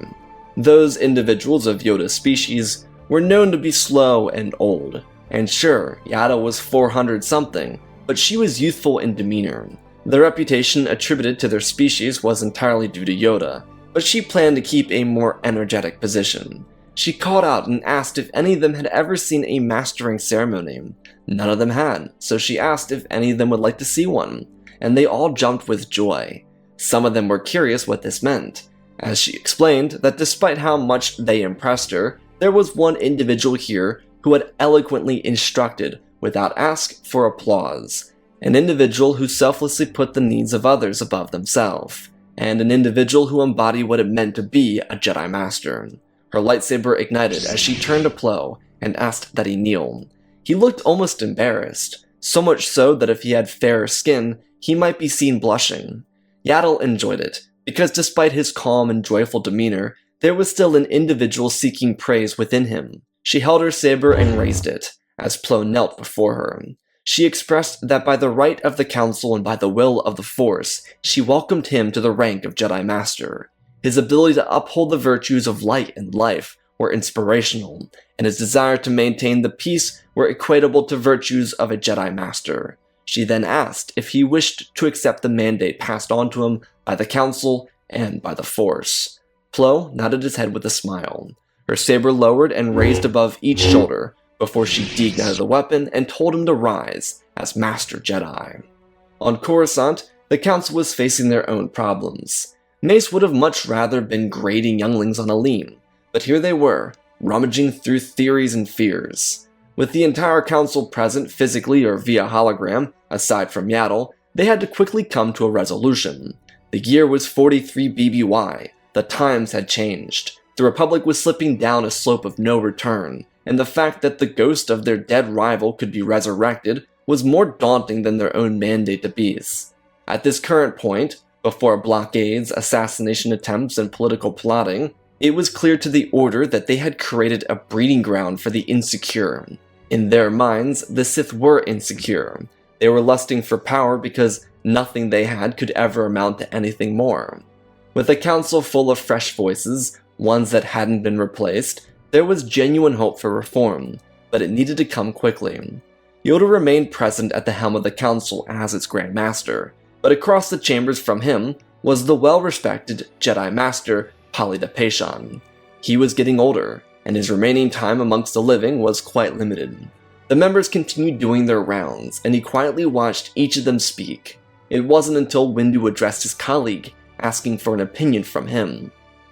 Those individuals of Yoda's species were known to be slow and old, and sure, Yaddle was 400-something, but she was youthful in demeanor. The reputation attributed to their species was entirely due to Yoda, but she planned to keep a more energetic position. She called out and asked if any of them had ever seen a mastering ceremony. None of them had, so she asked if any of them would like to see one, and they all jumped with joy. Some of them were curious what this meant, as she explained that despite how much they impressed her, there was one individual here who had eloquently instructed without ask for applause, an individual who selflessly put the needs of others above themselves, and an individual who embodied what it meant to be a Jedi Master. Her lightsaber ignited as she turned to Plo and asked that he kneel. He looked almost embarrassed, so much so that if he had fairer skin, he might be seen blushing. Yaddle enjoyed it, because despite his calm and joyful demeanor, there was still an individual seeking praise within him. She held her saber and raised it, as Plo knelt before her. She expressed that by the right of the Council and by the will of the Force, she welcomed him to the rank of Jedi Master. His ability to uphold the virtues of light and life were inspirational, and his desire to maintain the peace were equatable to virtues of a Jedi Master. She then asked if he wished to accept the mandate passed on to him by the Council and by the Force. Plo nodded his head with a smile. Her saber lowered and raised above each shoulder before she deignited the weapon and told him to rise as Master Jedi. On Coruscant, the Council was facing their own problems. Mace would have much rather been grading younglings on Aleen, but here they were, rummaging through theories and fears. With the entire Council present physically or via hologram, aside from Yaddle, they had to quickly come to a resolution. The year was 43 BBY, the times had changed. The Republic was slipping down a slope of no return, and the fact that the ghost of their dead rival could be resurrected was more daunting than their own mandate to peace. At this current point, before blockades, assassination attempts, and political plotting, it was clear to the Order that they had created a breeding ground for the insecure. In their minds, the Sith were insecure. They were lusting for power because nothing they had could ever amount to anything more. With a council full of fresh voices, ones that hadn't been replaced, there was genuine hope for reform, but it needed to come quickly. Yoda remained present at the helm of the council as its Grand Master, but across the chambers from him was the well-respected Jedi Master Pali the Pashon. He was getting older, and his remaining time amongst the living was quite limited. The members continued doing their rounds, and he quietly watched each of them speak. It wasn't until Windu addressed his colleague, asking for an opinion from him.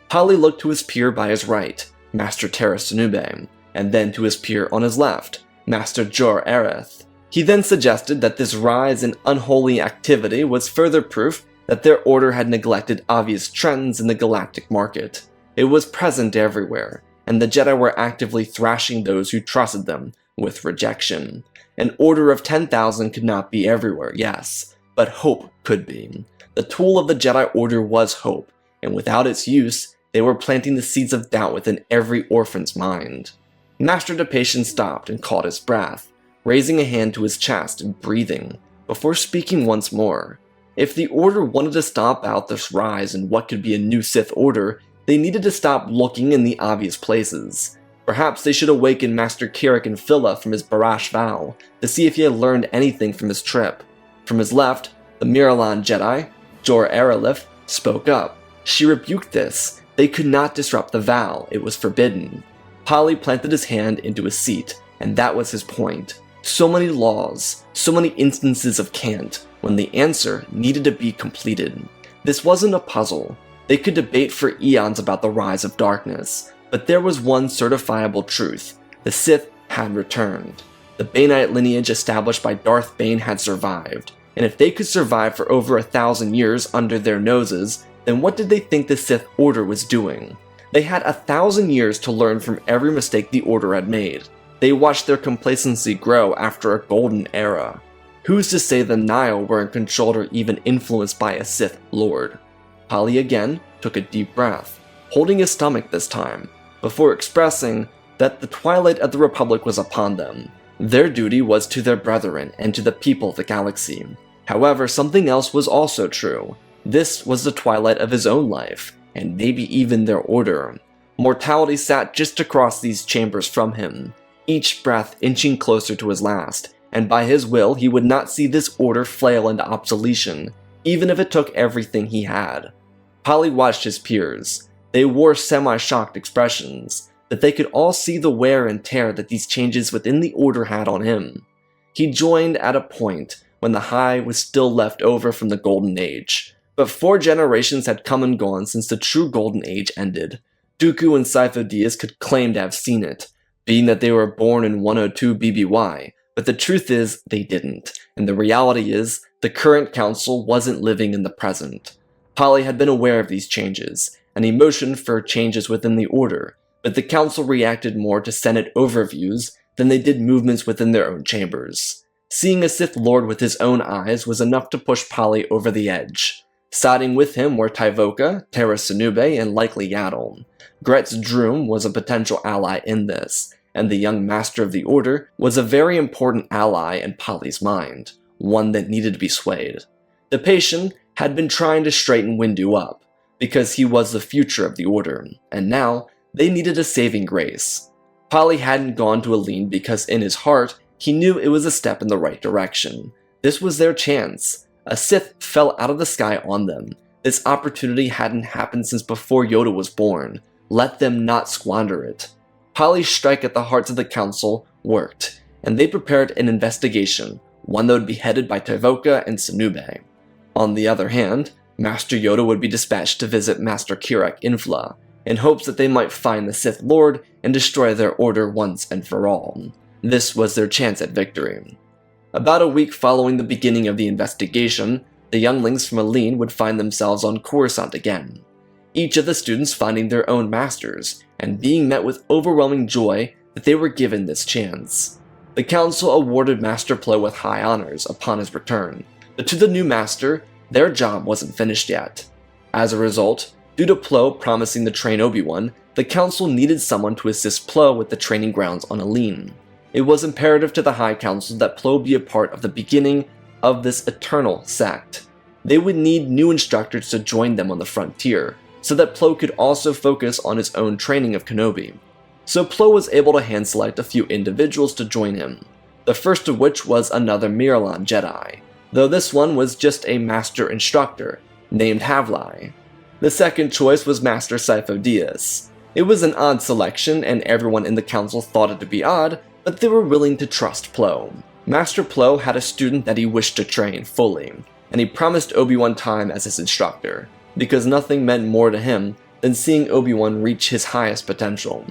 Pali looked to his peer by his right, Master Tera Sinube, and then to his peer on his left, Master Jor Aerith. He then suggested that this rise in unholy activity was further proof that their order had neglected obvious trends in the galactic market. It was present everywhere, and the Jedi were actively thrashing those who trusted them with rejection. An order of 10,000 could not be everywhere, yes, but hope could be. The tool of the Jedi Order was hope, and without its use, they were planting the seeds of doubt within every orphan's mind. Master Depation stopped and caught his breath, raising a hand to his chest and breathing, before speaking once more. If the Order wanted to stomp out this rise in what could be a new Sith Order, they needed to stop looking in the obvious places. Perhaps they should awaken Master Kirak and Phila from his Barash vow, to see if he had learned anything from his trip. From his left, the Miralan Jedi, Jor Aerith, spoke up. She rebuked this. They could not disrupt the vow, it was forbidden. Pali planted his hand into his seat, and that was his point. So many laws, so many instances of can't, when the answer needed to be completed. This wasn't a puzzle. They could debate for eons about the rise of darkness, but there was one certifiable truth. The Sith had returned. The Baneite lineage established by Darth Bane had survived, and if they could survive for over 1,000 years under their noses, then what did they think the Sith Order was doing? They had 1,000 years to learn from every mistake the Order had made. They watched their complacency grow after a golden era. Who's to say the Nile weren't controlled or even influenced by a Sith Lord? Pali again took a deep breath, holding his stomach this time, before expressing that the twilight of the Republic was upon them. Their duty was to their brethren and to the people of the galaxy. However, something else was also true. This was the twilight of his own life, and maybe even their order. Mortality sat just across these chambers from him, each breath inching closer to his last, and by his will he would not see this order flail into obsolescence, even if it took everything he had. Pali watched his peers. They wore semi-shocked expressions, but they could all see the wear and tear that these changes within the Order had on him. He joined at a point when the high was still left over from the Golden Age, but 4 generations had come and gone since the true Golden Age ended. Dooku and Sifo Dyas could claim to have seen it, being that they were born in 102 BBY, but the truth is they didn't, and the reality is the current council wasn't living in the present. Pali had been aware of these changes, and he motioned for changes within the Order, but the council reacted more to Senate overviews than they did movements within their own chambers. Seeing a Sith Lord with his own eyes was enough to push Pali over the edge. Siding with him were Tyvoka, Tera Sinube, and likely Yaddle. Gretz Droom was a potential ally in this, and the young Master of the Order was a very important ally in Pali's mind, one that needed to be swayed. The patient had been trying to straighten Windu up, because he was the future of the Order, and now they needed a saving grace. Pali hadn't gone to Aleen because in his heart, he knew it was a step in the right direction. This was their chance. A Sith fell out of the sky on them. This opportunity hadn't happened since before Yoda was born. Let them not squander it. Pali's strike at the hearts of the council worked, and they prepared an investigation, one that would be headed by Tyvoka and Sinube. On the other hand, Master Yoda would be dispatched to visit Master Kirak Infla, in hopes that they might find the Sith Lord and destroy their order once and for all. This was their chance at victory. About a week following the beginning of the investigation, the younglings from Aleen would find themselves on Coruscant again. each of the students finding their own masters, and being met with overwhelming joy that they were given this chance. The council awarded Master Plo with high honors upon his return, but to the new master, their job wasn't finished yet. As a result, due to Plo promising to train Obi Wan, the council needed someone to assist Plo with the training grounds on Aleen. It was imperative to the High Council that Plo be a part of the beginning of this eternal sect. They would need new instructors to join them on the frontier, so that Plo could also focus on his own training of Kenobi. So Plo was able to hand select a few individuals to join him, the first of which was another Miralon Jedi, though this one was just a master instructor, named Havli. The second choice was Master Sifo-Dyas. It was an odd selection, and everyone in the council thought it to be odd, but they were willing to trust Plo. Master Plo had a student that he wished to train fully, and he promised Obi-Wan time as his instructor, because nothing meant more to him than seeing Obi-Wan reach his highest potential.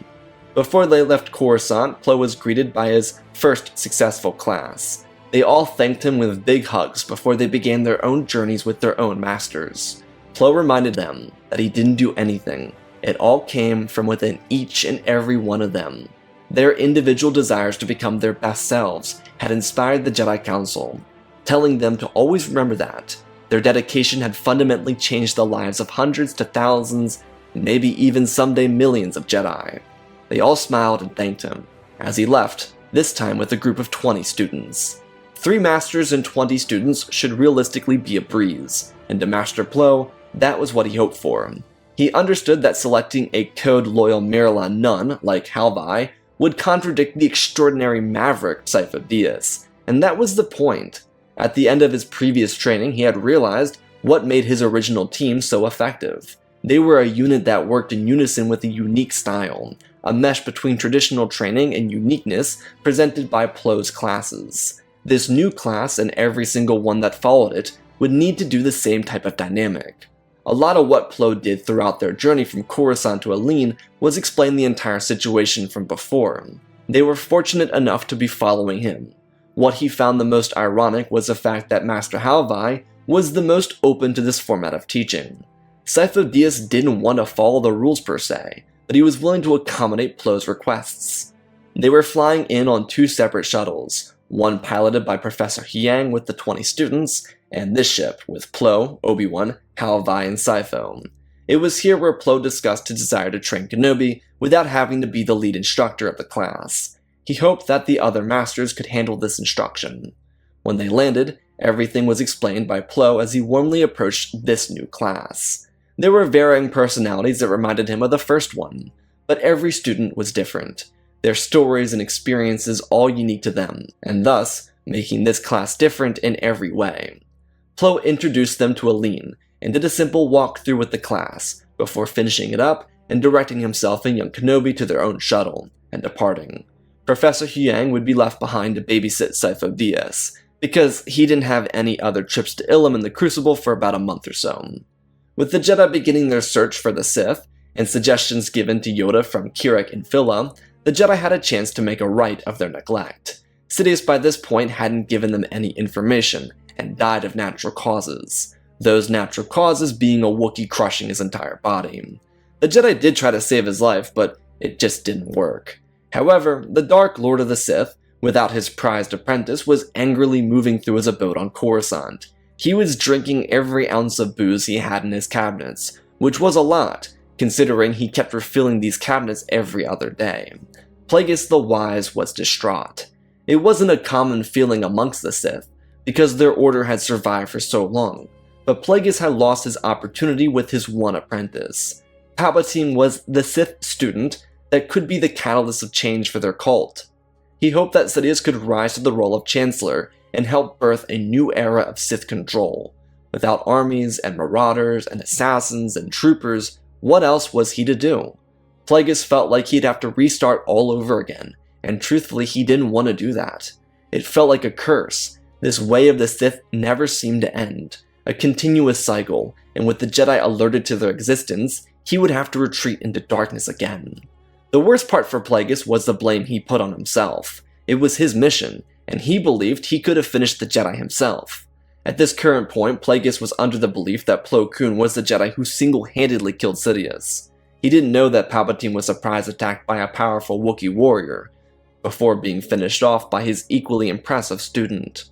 Before they left Coruscant, Plo was greeted by his first successful class. They all thanked him with big hugs before they began their own journeys with their own masters. Plo reminded them that he didn't do anything. It all came from within each and every one of them. Their individual desires to become their best selves had inspired the Jedi Council, telling them to always remember that their dedication had fundamentally changed the lives of hundreds to thousands, and maybe even someday millions of Jedi. They all smiled and thanked him, as he left, this time with a group of 20 students. 3 masters and 20 students should realistically be a breeze, and to Master Plo, that was what he hoped for. He understood that selecting a code-loyal Miralon nun like Havli would contradict the extraordinary maverick Sifo-Dyas, and that was the point. At the end of his previous training, he had realized what made his original team so effective. They were a unit that worked in unison with a unique style, a mesh between traditional training and uniqueness presented by Plo's classes. This new class, and every single one that followed it, would need to do the same type of dynamic. A lot of what Plo did throughout their journey from Coruscant to Aleen was explain the entire situation from before. They were fortunate enough to be following him. What he found the most ironic was the fact that Master Havli was the most open to this format of teaching. Sifo-Dyas didn't want to follow the rules per se, but he was willing to accommodate Plo's requests. They were flying in on 2 separate shuttles, one piloted by Professor Hyang with the 20 students, and this ship with Plo, Obi-Wan, Havli, and Sifo. It was here where Plo discussed his desire to train Kenobi without having to be the lead instructor of the class. He hoped that the other masters could handle this instruction. When they landed, everything was explained by Plo as he warmly approached this new class. There were varying personalities that reminded him of the first one, but every student was different, their stories and experiences all unique to them, and thus making this class different in every way. Plo introduced them to Aleen and did a simple walkthrough with the class, before finishing it up and directing himself and young Kenobi to their own shuttle, and departing. Professor Hyang would be left behind to babysit Sifo-Dyas, because he didn't have any other trips to Ilum in the Crucible for about a month or so. With the Jedi beginning their search for the Sith, and suggestions given to Yoda from Kirak and Phila, the Jedi had a chance to make a right of their neglect. Sidious by this point hadn't given them any information, and died of natural causes. Those natural causes being a Wookiee crushing his entire body. The Jedi did try to save his life, but it just didn't work. However, the Dark Lord of the Sith, without his prized apprentice, was angrily moving through his abode on Coruscant. He was drinking every ounce of booze he had in his cabinets, which was a lot, considering he kept refilling these cabinets every other day. Plagueis the Wise was distraught. It wasn't a common feeling amongst the Sith, because their order had survived for so long, but Plagueis had lost his opportunity with his one apprentice. Palpatine was the Sith student that could be the catalyst of change for their cult. He hoped that Sidious could rise to the role of Chancellor and help birth a new era of Sith control. Without armies and marauders and assassins and troopers, what else was he to do? Plagueis felt like he'd have to restart all over again, and truthfully he didn't want to do that. It felt like a curse. This way of the Sith never seemed to end, a continuous cycle, and with the Jedi alerted to their existence, he would have to retreat into darkness again. The worst part for Plagueis was the blame he put on himself. It was his mission, and he believed he could have finished the Jedi himself. At this current point, Plagueis was under the belief that Plo Koon was the Jedi who single-handedly killed Sidious. He didn't know that Palpatine was surprise attacked by a powerful Wookiee warrior, before being finished off by his equally impressive student.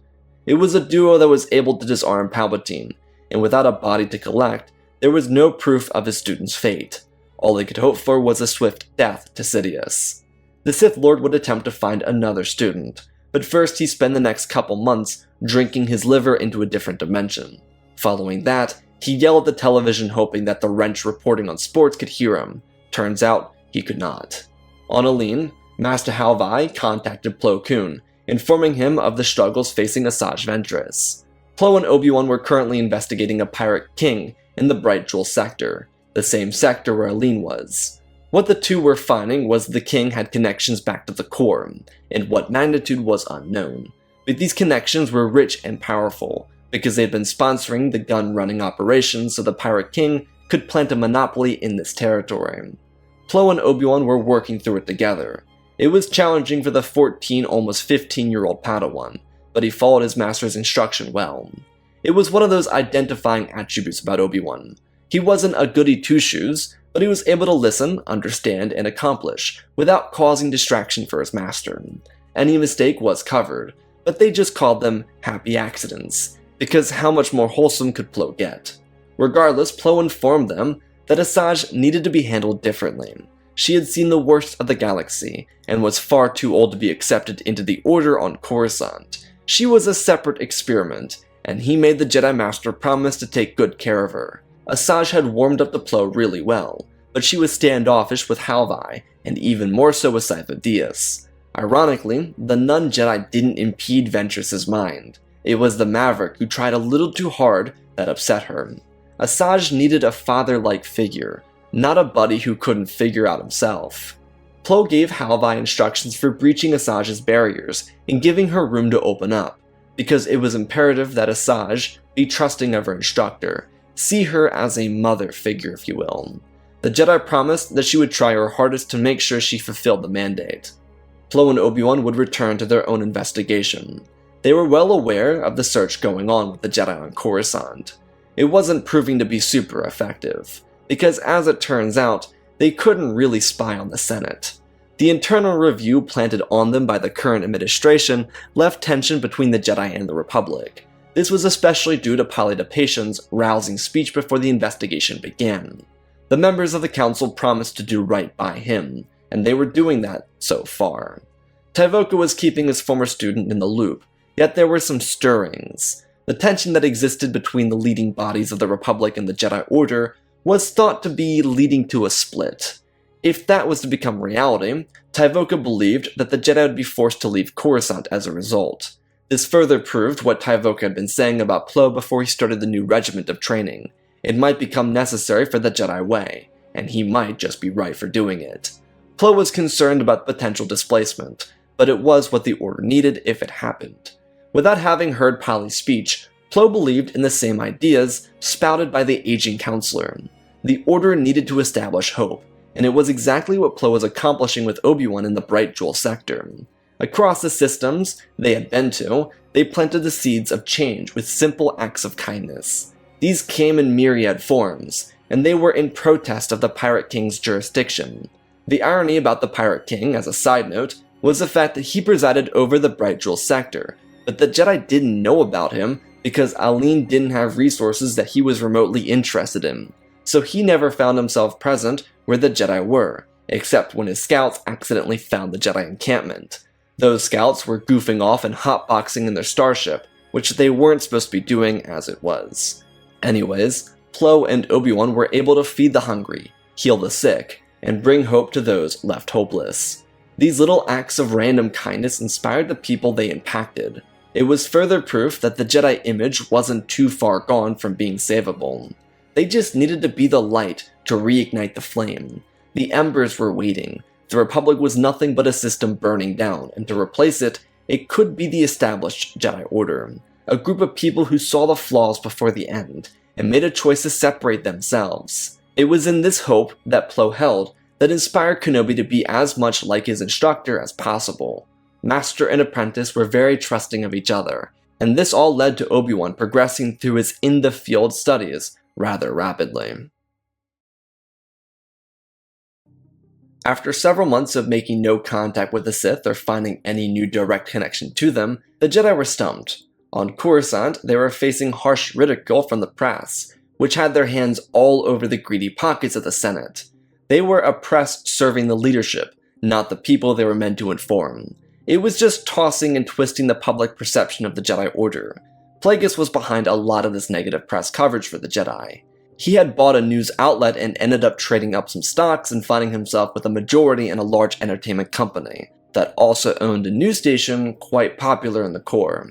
It was a duo that was able to disarm Palpatine, and without a body to collect, there was no proof of his student's fate. All they could hope for was a swift death to Sidious. The Sith Lord would attempt to find another student, but first he spent the next couple months drinking his liver into a different dimension. Following that, he yelled at the television hoping that the wrench reporting on sports could hear him. Turns out, he could not. On Aleen, Master Halvai contacted Plo Koon, informing him of the struggles facing Asajj Ventress. Plo and Obi Wan were currently investigating a pirate king in the Bright Jewel sector, the same sector where Aleen was. What the two were finding was the king had connections back to the core, and what magnitude was unknown. But these connections were rich and powerful, because they had been sponsoring the gun-running operations so the pirate king could plant a monopoly in this territory. Plo and Obi Wan were working through it together. It was challenging for the 14, almost 15-year-old Padawan, but he followed his master's instruction well. It was one of those identifying attributes about Obi Wan. He wasn't a goody two-shoes, but he was able to listen, understand, and accomplish without causing distraction for his master. Any mistake was covered, but they just called them happy accidents, because how much more wholesome could Plo get? Regardless, Plo informed them that Asajj needed to be handled differently. She had seen the worst of the galaxy, and was far too old to be accepted into the Order on Coruscant. She was a separate experiment, and he made the Jedi Master promise to take good care of her. Asajj had warmed up to Plo really well, but she was standoffish with Halvai, and even more so with Sifo Dyas. Ironically, the Nun Jedi didn't impede Ventress's mind. It was the Maverick who tried a little too hard that upset her. Asajj needed a father-like figure, not a buddy who couldn't figure out himself. Plo gave Halvai instructions for breaching Asajj's barriers and giving her room to open up, because it was imperative that Asajj be trusting of her instructor, see her as a mother figure, if you will. The Jedi promised that she would try her hardest to make sure she fulfilled the mandate. Plo and Obi Wan would return to their own investigation. They were well aware of the search going on with the Jedi on Coruscant. It wasn't proving to be super effective, because as it turns out, they couldn't really spy on the Senate. The internal review planted on them by the current administration left tension between the Jedi and the Republic. This was especially due to Pallidapation's rousing speech before the investigation began. The members of the council promised to do right by him, and they were doing that so far. Tyvoka was keeping his former student in the loop, yet there were some stirrings. The tension that existed between the leading bodies of the Republic and the Jedi Order was thought to be leading to a split. If that was to become reality, Tyvoka believed that the Jedi would be forced to leave Coruscant as a result. This further proved what Tyvoka had been saying about Plo before he started the new regiment of training. It might become necessary for the Jedi way, and he might just be right for doing it. Plo was concerned about potential displacement, but it was what the Order needed if it happened. Without having heard Pali's speech, Plo believed in the same ideas spouted by the aging counselor. The Order needed to establish hope, and it was exactly what Plo was accomplishing with Obi Wan in the Bright Jewel sector. Across the systems they had been to, they planted the seeds of change with simple acts of kindness. These came in myriad forms, and they were in protest of the Pirate King's jurisdiction. The irony about the Pirate King, as a side note, was the fact that he presided over the Bright Jewel sector, but the Jedi didn't know about him because Aleen didn't have resources that he was remotely interested in, so he never found himself present where the Jedi were, except when his scouts accidentally found the Jedi encampment. Those scouts were goofing off and hotboxing in their starship, which they weren't supposed to be doing as it was. Anyways, Plo and Obi Wan were able to feed the hungry, heal the sick, and bring hope to those left hopeless. These little acts of random kindness inspired the people they impacted. It was further proof that the Jedi image wasn't too far gone from being savable. They just needed to be the light to reignite the flame. The embers were waiting. The Republic was nothing but a system burning down, and to replace it, it could be the established Jedi Order. A group of people who saw the flaws before the end, and made a choice to separate themselves. It was in this hope that Plo held that inspired Kenobi to be as much like his instructor as possible. Master and apprentice were very trusting of each other, and this all led to Obi Wan progressing through his in-the-field studies rather rapidly. After several months of making no contact with the Sith or finding any new direct connection to them, the Jedi were stumped. On Coruscant, they were facing harsh ridicule from the press, which had their hands all over the greedy pockets of the Senate. They were a press serving the leadership, not the people they were meant to inform. It was just tossing and twisting the public perception of the Jedi Order. Plagueis was behind a lot of this negative press coverage for the Jedi. He had bought a news outlet and ended up trading up some stocks and finding himself with a majority in a large entertainment company that also owned a news station quite popular in the core.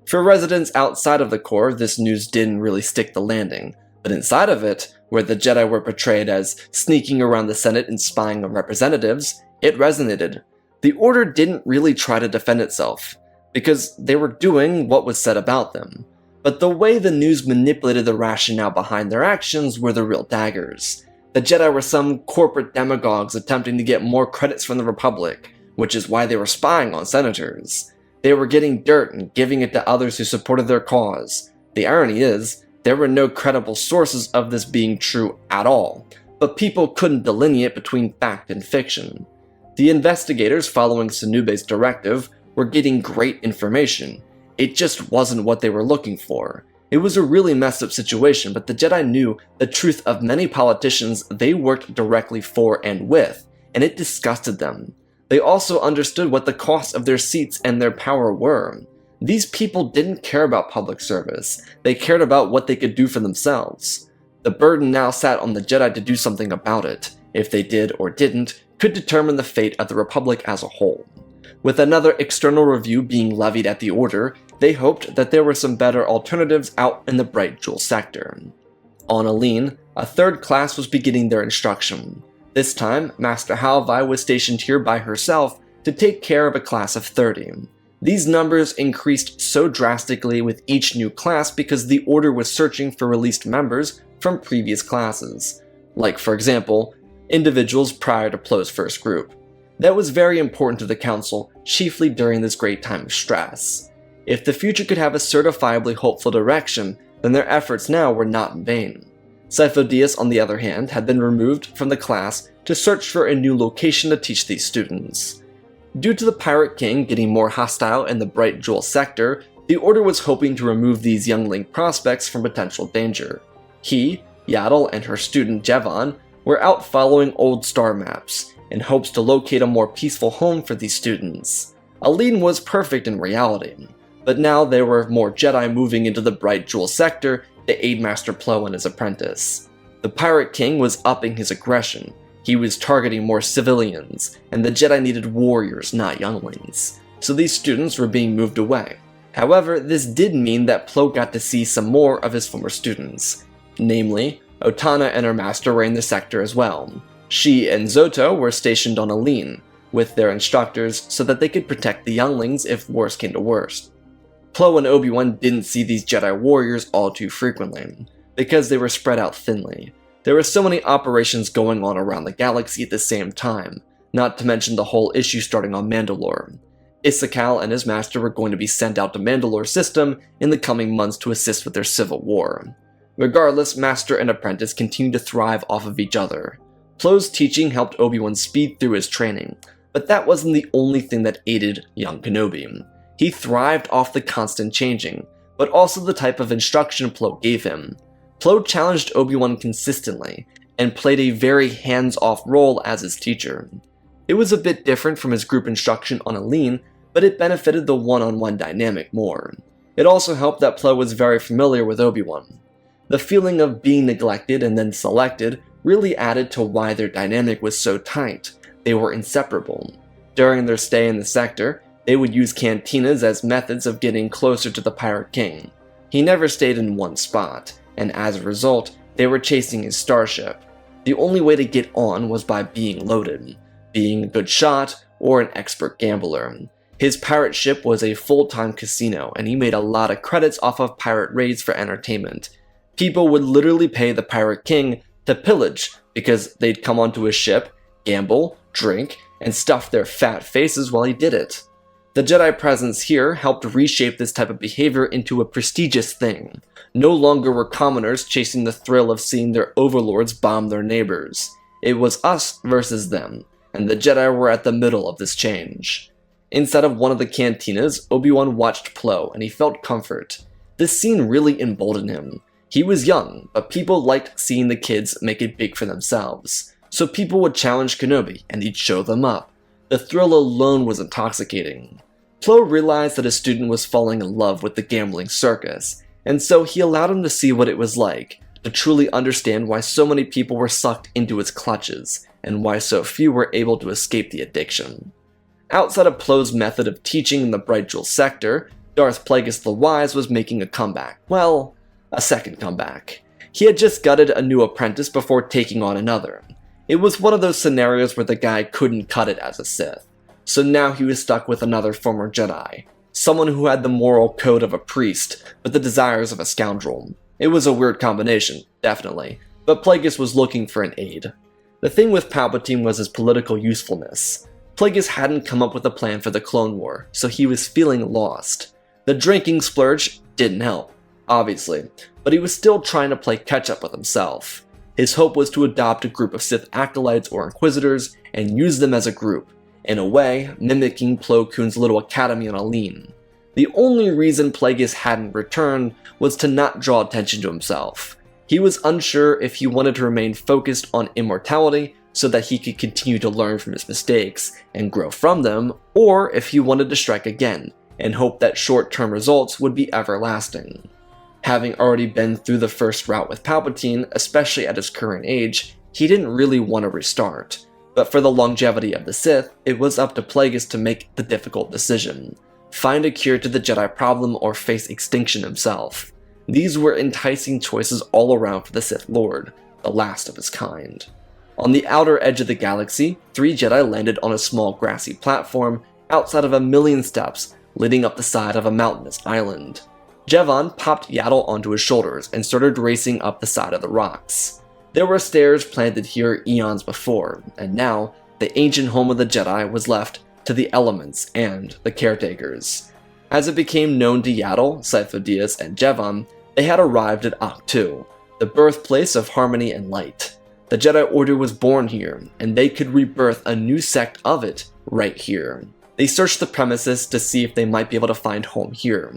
For residents outside of the core, this news didn't really stick the landing, but inside of it, where the Jedi were portrayed as sneaking around the Senate and spying on representatives, it resonated. The Order didn't really try to defend itself, because they were doing what was said about them. But the way the news manipulated the rationale behind their actions were the real daggers. The Jedi were some corporate demagogues attempting to get more credits from the Republic, which is why they were spying on senators. They were getting dirt and giving it to others who supported their cause. The irony is, there were no credible sources of this being true at all, but people couldn't delineate between fact and fiction. The investigators following Kenobi's directive were getting great information. It just wasn't what they were looking for. It was a really messed up situation, but the Jedi knew the truth of many politicians they worked directly for and with, and it disgusted them. They also understood what the costs of their seats and their power were. These people didn't care about public service. They cared about what they could do for themselves. The burden now sat on the Jedi to do something about it. If they did or didn't, could determine the fate of the Republic as a whole. With another external review being levied at the Order, they hoped that there were some better alternatives out in the Bright Jewel sector. On Aleen, a third class was beginning their instruction. This time, Master Halvi was stationed here by herself to take care of a class of 30. These numbers increased so drastically with each new class because the Order was searching for released members from previous classes, like, for example, individuals prior to Plo's first group. That was very important to the Council, chiefly during this great time of stress. If the future could have a certifiably hopeful direction, then their efforts now were not in vain. Sifo-Dyas, on the other hand, had been removed from the class to search for a new location to teach these students. Due to the Pirate King getting more hostile in the Bright Jewel sector, the Order was hoping to remove these youngling prospects from potential danger. He, Yaddle, and her student Jevon were out following old star maps, in hopes to locate a more peaceful home for these students. Aleen was perfect in reality, but now there were more Jedi moving into the Bright Jewel sector to aid Master Plo and his apprentice. The Pirate King was upping his aggression. He was targeting more civilians, and the Jedi needed warriors, not younglings. So these students were being moved away. However, this did mean that Plo got to see some more of his former students. Namely, Otana and her master were in the sector as well. She and Zoto were stationed on Aleen, with their instructors so that they could protect the younglings if worse came to worst. Plo and Obi Wan didn't see these Jedi warriors all too frequently, because they were spread out thinly. There were so many operations going on around the galaxy at the same time, not to mention the whole issue starting on Mandalore. Issachal and his master were going to be sent out to Mandalore system in the coming months to assist with their civil war. Regardless, master and apprentice continued to thrive off of each other. Plo's teaching helped Obi-Wan speed through his training, but that wasn't the only thing that aided young Kenobi. He thrived off the constant changing, but also the type of instruction Plo gave him. Plo challenged Obi-Wan consistently, and played a very hands-off role as his teacher. It was a bit different from his group instruction on Aleen, but it benefited the one-on-one dynamic more. It also helped that Plo was very familiar with Obi-Wan. The feeling of being neglected and then selected really added to why their dynamic was so tight. They were inseparable. During their stay in the sector, they would use cantinas as methods of getting closer to the Pirate King. He never stayed in one spot, and as a result, they were chasing his starship. The only way to get on was by being loaded, being a good shot, or an expert gambler. His pirate ship was a full-time casino, and he made a lot of credits off of pirate raids for entertainment. People would literally pay the Pirate King to pillage, because they'd come onto his ship, gamble, drink, and stuff their fat faces while he did it. The Jedi presence here helped reshape this type of behavior into a prestigious thing. No longer were commoners chasing the thrill of seeing their overlords bomb their neighbors. It was us versus them, and the Jedi were at the middle of this change. Inside of one of the cantinas, Obi Wan watched Plo, and he felt comfort. This scene really emboldened him. He was young, but people liked seeing the kids make it big for themselves. So people would challenge Kenobi, and he'd show them up. The thrill alone was intoxicating. Plo realized that his student was falling in love with the gambling circus, and so he allowed him to see what it was like, to truly understand why so many people were sucked into its clutches, and why so few were able to escape the addiction. Outside of Plo's method of teaching in the Bright Jewel sector, Darth Plagueis the Wise was making a comeback. Well, a second comeback. He had just gutted a new apprentice before taking on another. It was one of those scenarios where the guy couldn't cut it as a Sith. So now he was stuck with another former Jedi. Someone who had the moral code of a priest, but the desires of a scoundrel. It was a weird combination, definitely, but Plagueis was looking for an aid. The thing with Palpatine was his political usefulness. Plagueis hadn't come up with a plan for the Clone War, so he was feeling lost. The drinking splurge didn't help, obviously, but he was still trying to play catch-up with himself. His hope was to adopt a group of Sith acolytes or Inquisitors and use them as a group, in a way mimicking Plo Koon's little academy on Aleen. The only reason Plagueis hadn't returned was to not draw attention to himself. He was unsure if he wanted to remain focused on immortality so that he could continue to learn from his mistakes and grow from them, or if he wanted to strike again and hope that short-term results would be everlasting. Having already been through the first route with Palpatine, especially at his current age, he didn't really want to restart. But for the longevity of the Sith, it was up to Plagueis to make the difficult decision. Find a cure to the Jedi problem or face extinction himself. These were enticing choices all around for the Sith Lord, the last of his kind. On the outer edge of the galaxy, 3 Jedi landed on a small grassy platform outside of a million steps leading up the side of a mountainous island. Jevon popped Yaddle onto his shoulders and started racing up the side of the rocks. There were stairs planted here eons before, and now, the ancient home of the Jedi was left to the elements and the caretakers. As it became known to Yaddle, Sifo-Dyas, and Jevon, they had arrived at Ach-To, the birthplace of harmony and light. The Jedi Order was born here, and they could rebirth a new sect of it right here. They searched the premises to see if they might be able to find home here.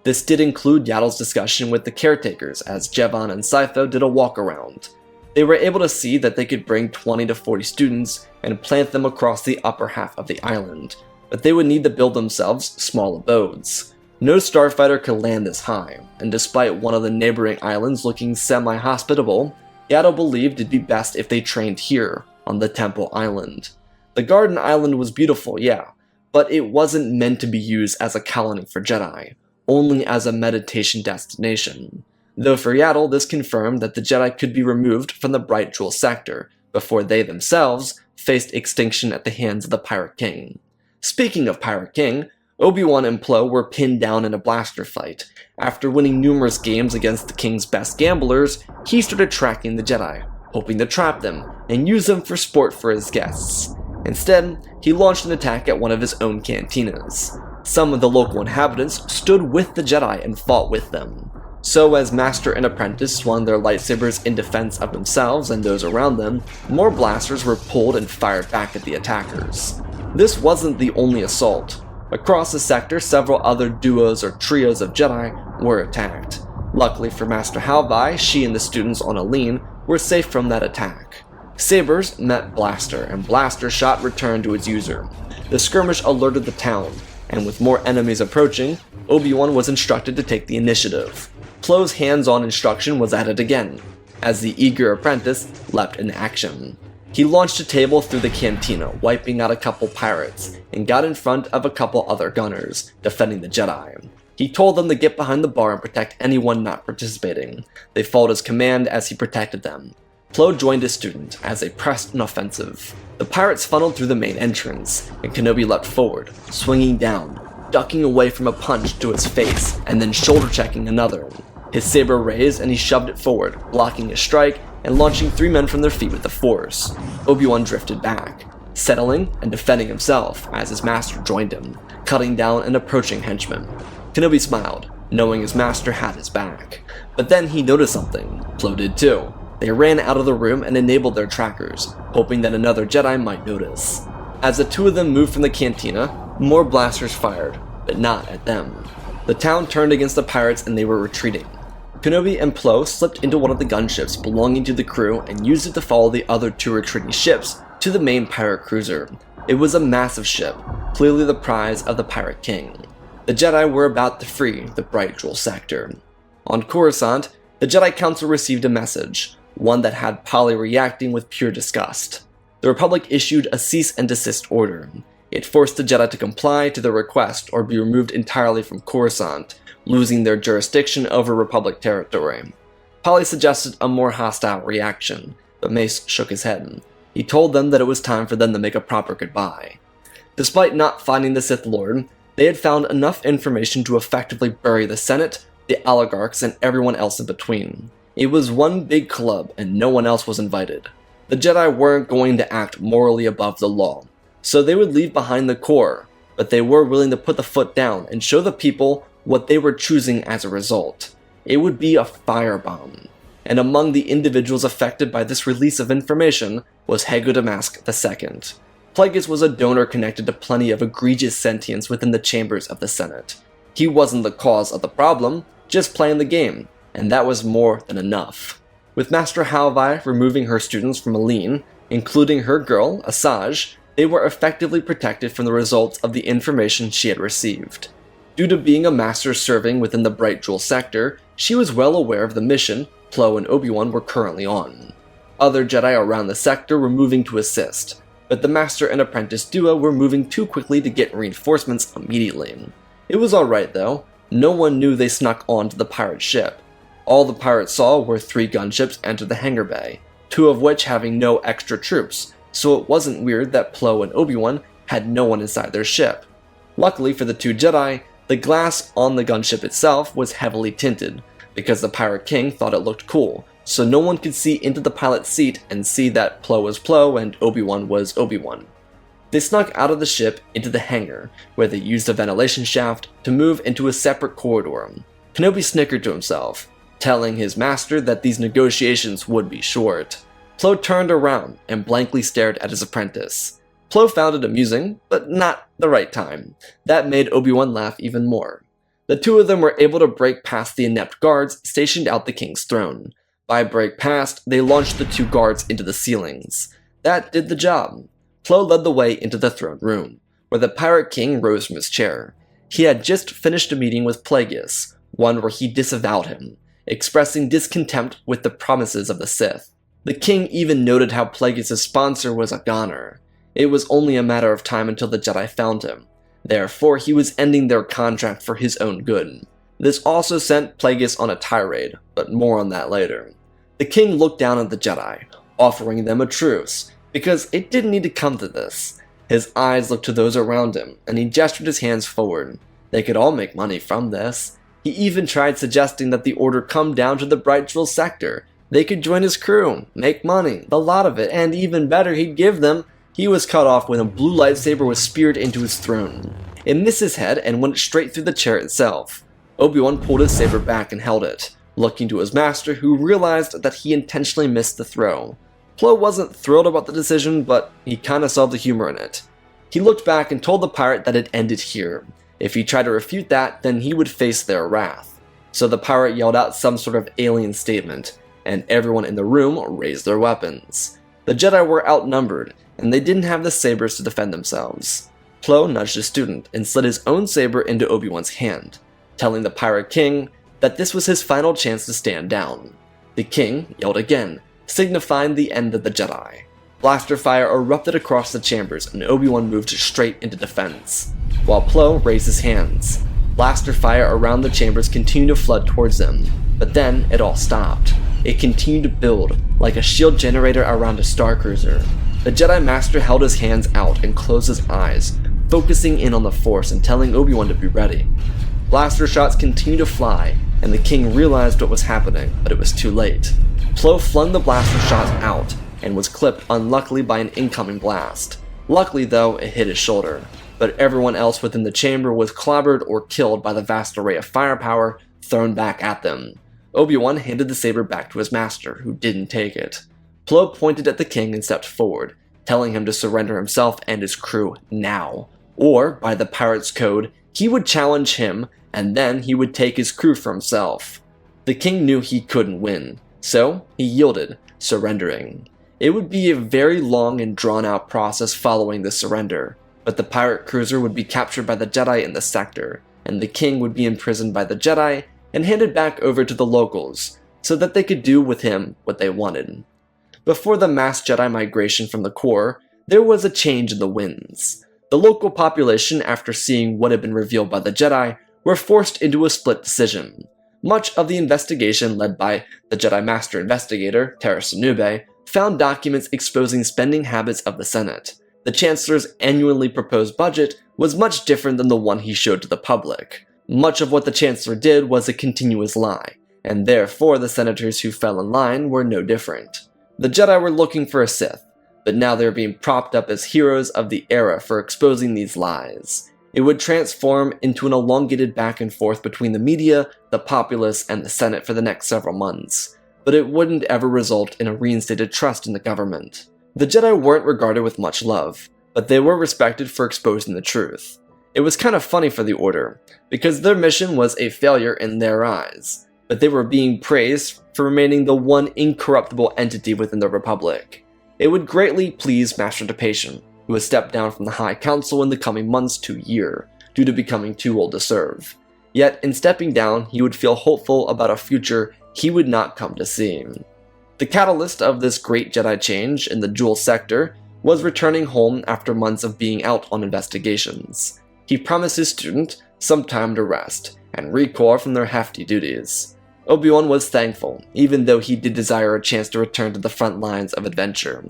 This did include Yaddle's discussion with the caretakers, as Jevon and Sifo did a walk-around. They were able to see that they could bring 20 to 40 students and plant them across the upper half of the island, but they would need to build themselves small abodes. No starfighter could land this high, and despite one of the neighboring islands looking semi-hospitable, Yaddle believed it'd be best if they trained here, on the Temple Island. The Garden Island was beautiful, yeah, but it wasn't meant to be used as a colony for Jedi, only as a meditation destination. Though for Yaddle, this confirmed that the Jedi could be removed from the Bright Jewel sector before they themselves faced extinction at the hands of the Pirate King. Speaking of Pirate King, Obi Wan and Plo were pinned down in a blaster fight. After winning numerous games against the King's best gamblers, he started tracking the Jedi, hoping to trap them and use them for sport for his guests. Instead, he launched an attack at one of his own cantinas. Some of the local inhabitants stood with the Jedi and fought with them. So as Master and Apprentice swung their lightsabers in defense of themselves and those around them, more blasters were pulled and fired back at the attackers. This wasn't the only assault. Across the sector, several other duos or trios of Jedi were attacked. Luckily for Master Halvi, she and the students on Aleen were safe from that attack. Sabers met Blaster, and Blaster shot returned to its user. The skirmish alerted the town, and with more enemies approaching, Obi-Wan was instructed to take the initiative. Plo's hands-on instruction was at it again, as the eager apprentice leapt in action. He launched a table through the cantina, wiping out a couple pirates, and got in front of a couple other gunners, defending the Jedi. He told them to get behind the bar and protect anyone not participating. They followed his command as he protected them. Plo joined his student as they pressed an offensive. The pirates funneled through the main entrance, and Kenobi leapt forward, swinging down, ducking away from a punch to his face, and then shoulder-checking another. His saber raised and he shoved it forward, blocking a strike and launching 3 men from their feet with the Force. Obi-Wan drifted back. settling and defending himself as his master joined him, cutting down an approaching henchman. Kenobi smiled, knowing his master had his back. But then he noticed something. Plo did too. They ran out of the room and enabled their trackers, hoping that another Jedi might notice. As the two of them moved from the cantina, more blasters fired, but not at them. The town turned against the pirates and they were retreating. Kenobi and Plo slipped into one of the gunships belonging to the crew and used it to follow the other two retreating ships to the main pirate cruiser. It was a massive ship, clearly the prize of the Pirate King. The Jedi were about to free the Bright Jewel sector. On Coruscant, the Jedi Council received a message, one that had Polly reacting with pure disgust. The Republic issued a cease and desist order. It forced the Jedi to comply to the request or be removed entirely from Coruscant, losing their jurisdiction over Republic territory. Polly suggested a more hostile reaction, but Mace shook his head. He told them that it was time for them to make a proper goodbye. Despite not finding the Sith Lord, they had found enough information to effectively bury the Senate, the oligarchs, and everyone else in between. It was one big club and no one else was invited. The Jedi weren't going to act morally above the law, so they would leave behind the core, but they were willing to put the foot down and show the people what they were choosing as a result. It would be a firebomb. And among the individuals affected by this release of information was Hego Damask II. Plagueis was a donor connected to plenty of egregious sentience within the chambers of the Senate. He wasn't the cause of the problem, just playing the game, and that was more than enough. With Master Halvi removing her students from Aline, including her girl, Asajj, they were effectively protected from the results of the information she had received. Due to being a master serving within the Bright Jewel sector, she was well aware of the mission Plo and Obi Wan were currently on. Other Jedi around the sector were moving to assist, but the master and apprentice duo were moving too quickly to get reinforcements immediately. It was alright though, no one knew they snuck onto the pirate ship. All the pirates saw were 3 gunships enter the hangar bay, 2 of which having no extra troops, so it wasn't weird that Plo and Obi Wan had no one inside their ship. Luckily for the 2 Jedi, the glass on the gunship itself was heavily tinted, because the Pirate King thought it looked cool, so no one could see into the pilot's seat and see that Plo was Plo and Obi-Wan was Obi-Wan. They snuck out of the ship into the hangar, where they used a ventilation shaft to move into a separate corridor. Kenobi snickered to himself, telling his master that these negotiations would be short. Plo turned around and blankly stared at his apprentice. Plo found it amusing, but not the right time. That made Obi-Wan laugh even more. The 2 of them were able to break past the inept guards stationed out the king's throne. By break past, they launched the 2 guards into the ceilings. That did the job. Plo led the way into the throne room, where the Pirate King rose from his chair. He had just finished a meeting with Plagueis, one where he disavowed him, expressing discontent with the promises of the Sith. The king even noted how Plagueis' sponsor was a goner. It was only a matter of time until the Jedi found him. Therefore, he was ending their contract for his own good. This also sent Plagueis on a tirade, but more on that later. The king looked down at the Jedi, offering them a truce, because it didn't need to come to this. His eyes looked to those around him, and he gestured his hands forward. They could all make money from this. He even tried suggesting that the order come down to the Bright Jewel sector. They could join his crew, make money, the lot of it, and even better, he'd give them. He was cut off when a blue lightsaber was speared into his throne. It missed his head and went straight through the chair itself. Obi-Wan pulled his saber back and held it, looking to his master, who realized that he intentionally missed the throw. Plo wasn't thrilled about the decision, but he kinda saw the humor in it. He looked back and told the pirate that it ended here. If he tried to refute that, then he would face their wrath. So the pirate yelled out some sort of alien statement, and everyone in the room raised their weapons. The Jedi were outnumbered, and they didn't have the sabers to defend themselves. Plo nudged his student and slid his own saber into Obi-Wan's hand, telling the Pirate King that this was his final chance to stand down. The king yelled again, signifying the end of the Jedi. Blaster fire erupted across the chambers and Obi-Wan moved straight into defense, while Plo raised his hands. Blaster fire around the chambers continued to flood towards them, but then it all stopped. It continued to build, like a shield generator around a starcruiser. The Jedi Master held his hands out and closed his eyes, focusing in on the Force and telling Obi-Wan to be ready. Blaster shots continued to fly, and the king realized what was happening, but it was too late. Plo flung the blaster shots out, and was clipped unluckily by an incoming blast. Luckily though, it hit his shoulder, but everyone else within the chamber was clobbered or killed by the vast array of firepower thrown back at them. Obi Wan handed the saber back to his master, who didn't take it. Plo pointed at the king and stepped forward, telling him to surrender himself and his crew now, or, by the pirate's code, he would challenge him, and then he would take his crew for himself. The king knew he couldn't win, so he yielded, surrendering. It would be a very long and drawn-out process following the surrender, but the pirate cruiser would be captured by the Jedi in the sector, and the king would be imprisoned by the Jedi and handed back over to the locals, so that they could do with him what they wanted. Before the mass Jedi migration from the core, there was a change in the winds. The local population, after seeing what had been revealed by the Jedi, were forced into a split decision. Much of the investigation led by the Jedi Master investigator, Terrace Nube, found documents exposing spending habits of the Senate. The Chancellor's annually proposed budget was much different than the one he showed to the public. Much of what the Chancellor did was a continuous lie, and therefore the senators who fell in line were no different. The Jedi were looking for a Sith, but now they were being propped up as heroes of the era for exposing these lies. It would transform into an elongated back and forth between the media, the populace, and the Senate for the next several months, but it wouldn't ever result in a reinstated trust in the government. The Jedi weren't regarded with much love, but they were respected for exposing the truth. It was kind of funny for the Order, because their mission was a failure in their eyes, but they were being praised for remaining the one incorruptible entity within the Republic. It would greatly please Master Depation, who would step down from the High Council in the coming months to year, due to becoming too old to serve. Yet, in stepping down, he would feel hopeful about a future he would not come to see. The catalyst of this great Jedi change in the Jewel Sector was returning home after months of being out on investigations. He promised his student some time to rest and recoil from their hefty duties. Obi-Wan was thankful, even though he did desire a chance to return to the front lines of adventure.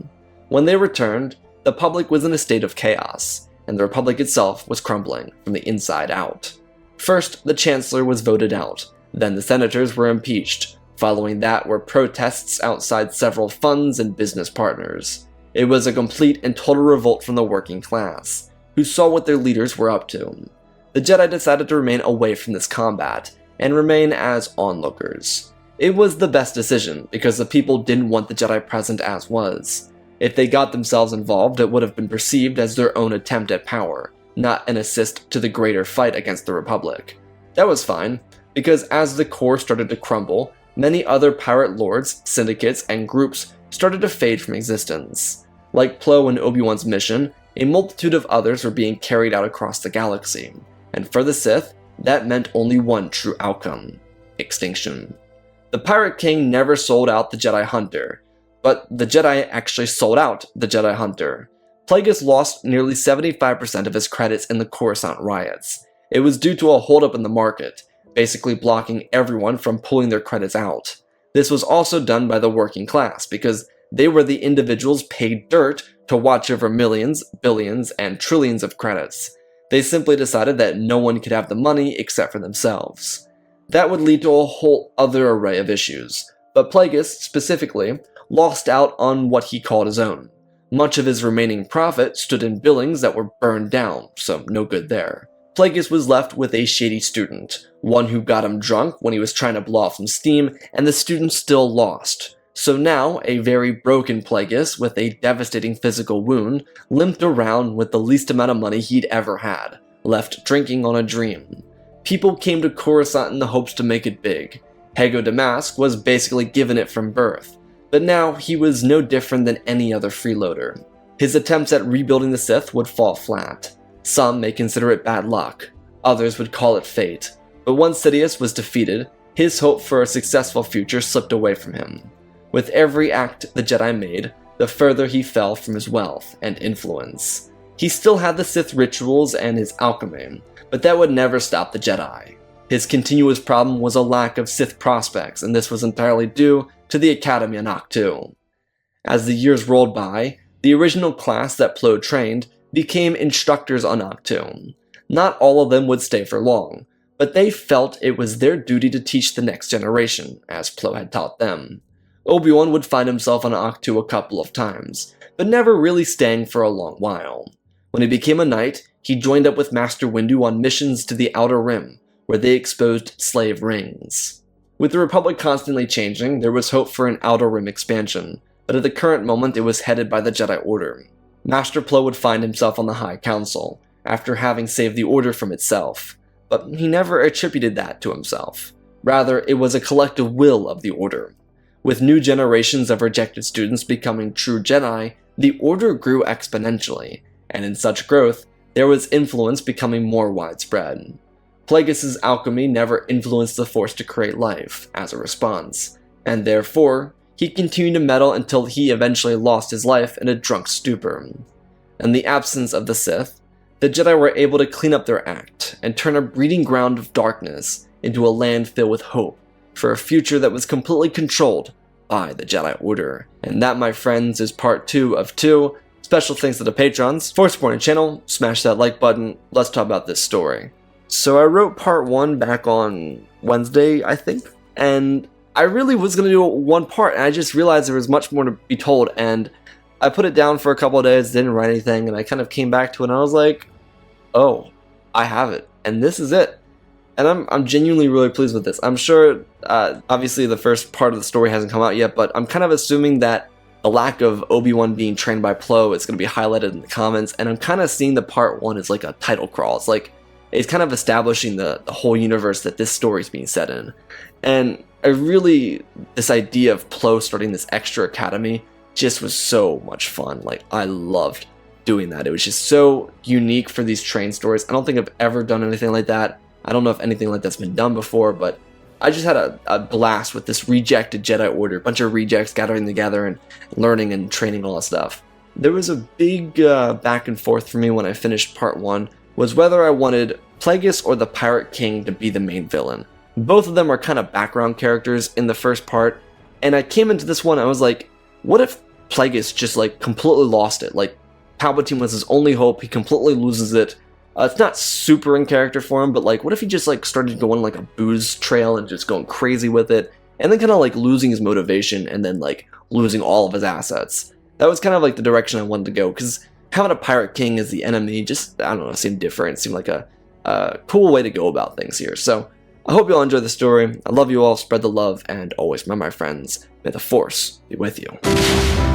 When they returned, the public was in a state of chaos, and the Republic itself was crumbling from the inside out. First, the Chancellor was voted out, then the senators were impeached. Following that were protests outside several funds and business partners. It was a complete and total revolt from the working class, who saw what their leaders were up to. The Jedi decided to remain away from this combat, and remain as onlookers. It was the best decision, because the people didn't want the Jedi present as was. If they got themselves involved, it would have been perceived as their own attempt at power, not an assist to the greater fight against the Republic. That was fine, because as the core started to crumble, many other pirate lords, syndicates, and groups started to fade from existence. Like Plo and Obi-Wan's mission, a multitude of others were being carried out across the galaxy, and for the Sith, that meant only one true outcome: extinction. The Pirate King never sold out the Jedi Hunter, but the Jedi actually sold out the Jedi Hunter. Plagueis lost nearly 75% of his credits in the Coruscant riots. It was due to a holdup in the market, basically blocking everyone from pulling their credits out. This was also done by the working class, because they were the individuals paid dirt to watch over millions, billions, and trillions of credits. They simply decided that no one could have the money except for themselves. That would lead to a whole other array of issues, but Plagueis, specifically, lost out on what he called his own. Much of his remaining profit stood in billings that were burned down, so no good there. Plagueis was left with a shady student, one who got him drunk when he was trying to blow off some steam, and the student still lost. So now, a very broken Plagueis with a devastating physical wound limped around with the least amount of money he'd ever had, left drinking on a dream. People came to Coruscant in the hopes to make it big. Hego Damask was basically given it from birth, but now he was no different than any other freeloader. His attempts at rebuilding the Sith would fall flat. Some may consider it bad luck, others would call it fate, but once Sidious was defeated, his hope for a successful future slipped away from him. With every act the Jedi made, the further he fell from his wealth and influence. He still had the Sith rituals and his alchemy, but that would never stop the Jedi. His continuous problem was a lack of Sith prospects, and this was entirely due to the Academy on Ach-To. As the years rolled by, the original class that Plo trained became instructors on Ach-To. Not all of them would stay for long, but they felt it was their duty to teach the next generation, as Plo had taught them. Obi Wan would find himself on Ach-To a couple of times, but never really staying for a long while. When he became a knight, he joined up with Master Windu on missions to the Outer Rim, where they exposed slave rings. With the Republic constantly changing, there was hope for an Outer Rim expansion, but at the current moment it was headed by the Jedi Order. Master Plo would find himself on the High Council, after having saved the Order from itself, but he never attributed that to himself. Rather, it was a collective will of the Order. With new generations of rejected students becoming true Jedi, the Order grew exponentially, and in such growth, there was influence becoming more widespread. Plagueis' alchemy never influenced the Force to create life, as a response, and therefore, he continued to meddle until he eventually lost his life in a drunk stupor. In the absence of the Sith, the Jedi were able to clean up their act and turn a breeding ground of darkness into a land filled with hope for a future that was completely controlled by the Jedi Order. And that, my friends, is part 2 of 2. Special thanks to the patrons for supporting the channel. Smash that like button. Let's talk about this story. So I wrote part 1 back on Wednesday, I think, and I really was going to do one part, and I just realized there was much more to be told, and I put it down for a couple of days, didn't write anything, and I kind of came back to it, and I was like, oh, I have it, and this is it. And I'm genuinely really pleased with this. I'm sure, obviously the first part of the story hasn't come out yet, but I'm kind of assuming that the lack of Obi Wan being trained by Plo is going to be highlighted in the comments, and I'm kind of seeing the part 1 as like a title crawl. It's like, it's kind of establishing the whole universe that this story is being set in. And this idea of Plo starting this extra academy just was so much fun. Like, I loved doing that. It was just so unique for these train stories. I don't think I've ever done anything like that. I don't know if anything like that's been done before, but I just had a blast with this rejected Jedi Order, a bunch of rejects gathering together and learning and training all that stuff. There was a big back and forth for me when I finished part 1, was whether I wanted Plagueis or the Pirate King to be the main villain. Both of them are kind of background characters in the first part, and I came into this one, I was like, what if Plagueis just like completely lost it? Like, Palpatine was his only hope, he completely loses it. It's not super in character for him, but like, what if he just like started going like a booze trail and just going crazy with it, and then kind of like losing his motivation and then like losing all of his assets? That was kind of like the direction I wanted to go, because having a Pirate King as the enemy just, I don't know, seemed different. It seemed like a cool way to go about things here. So I hope you all enjoy the story. I love you all, spread the love, and always remember, my friends, may the Force be with you.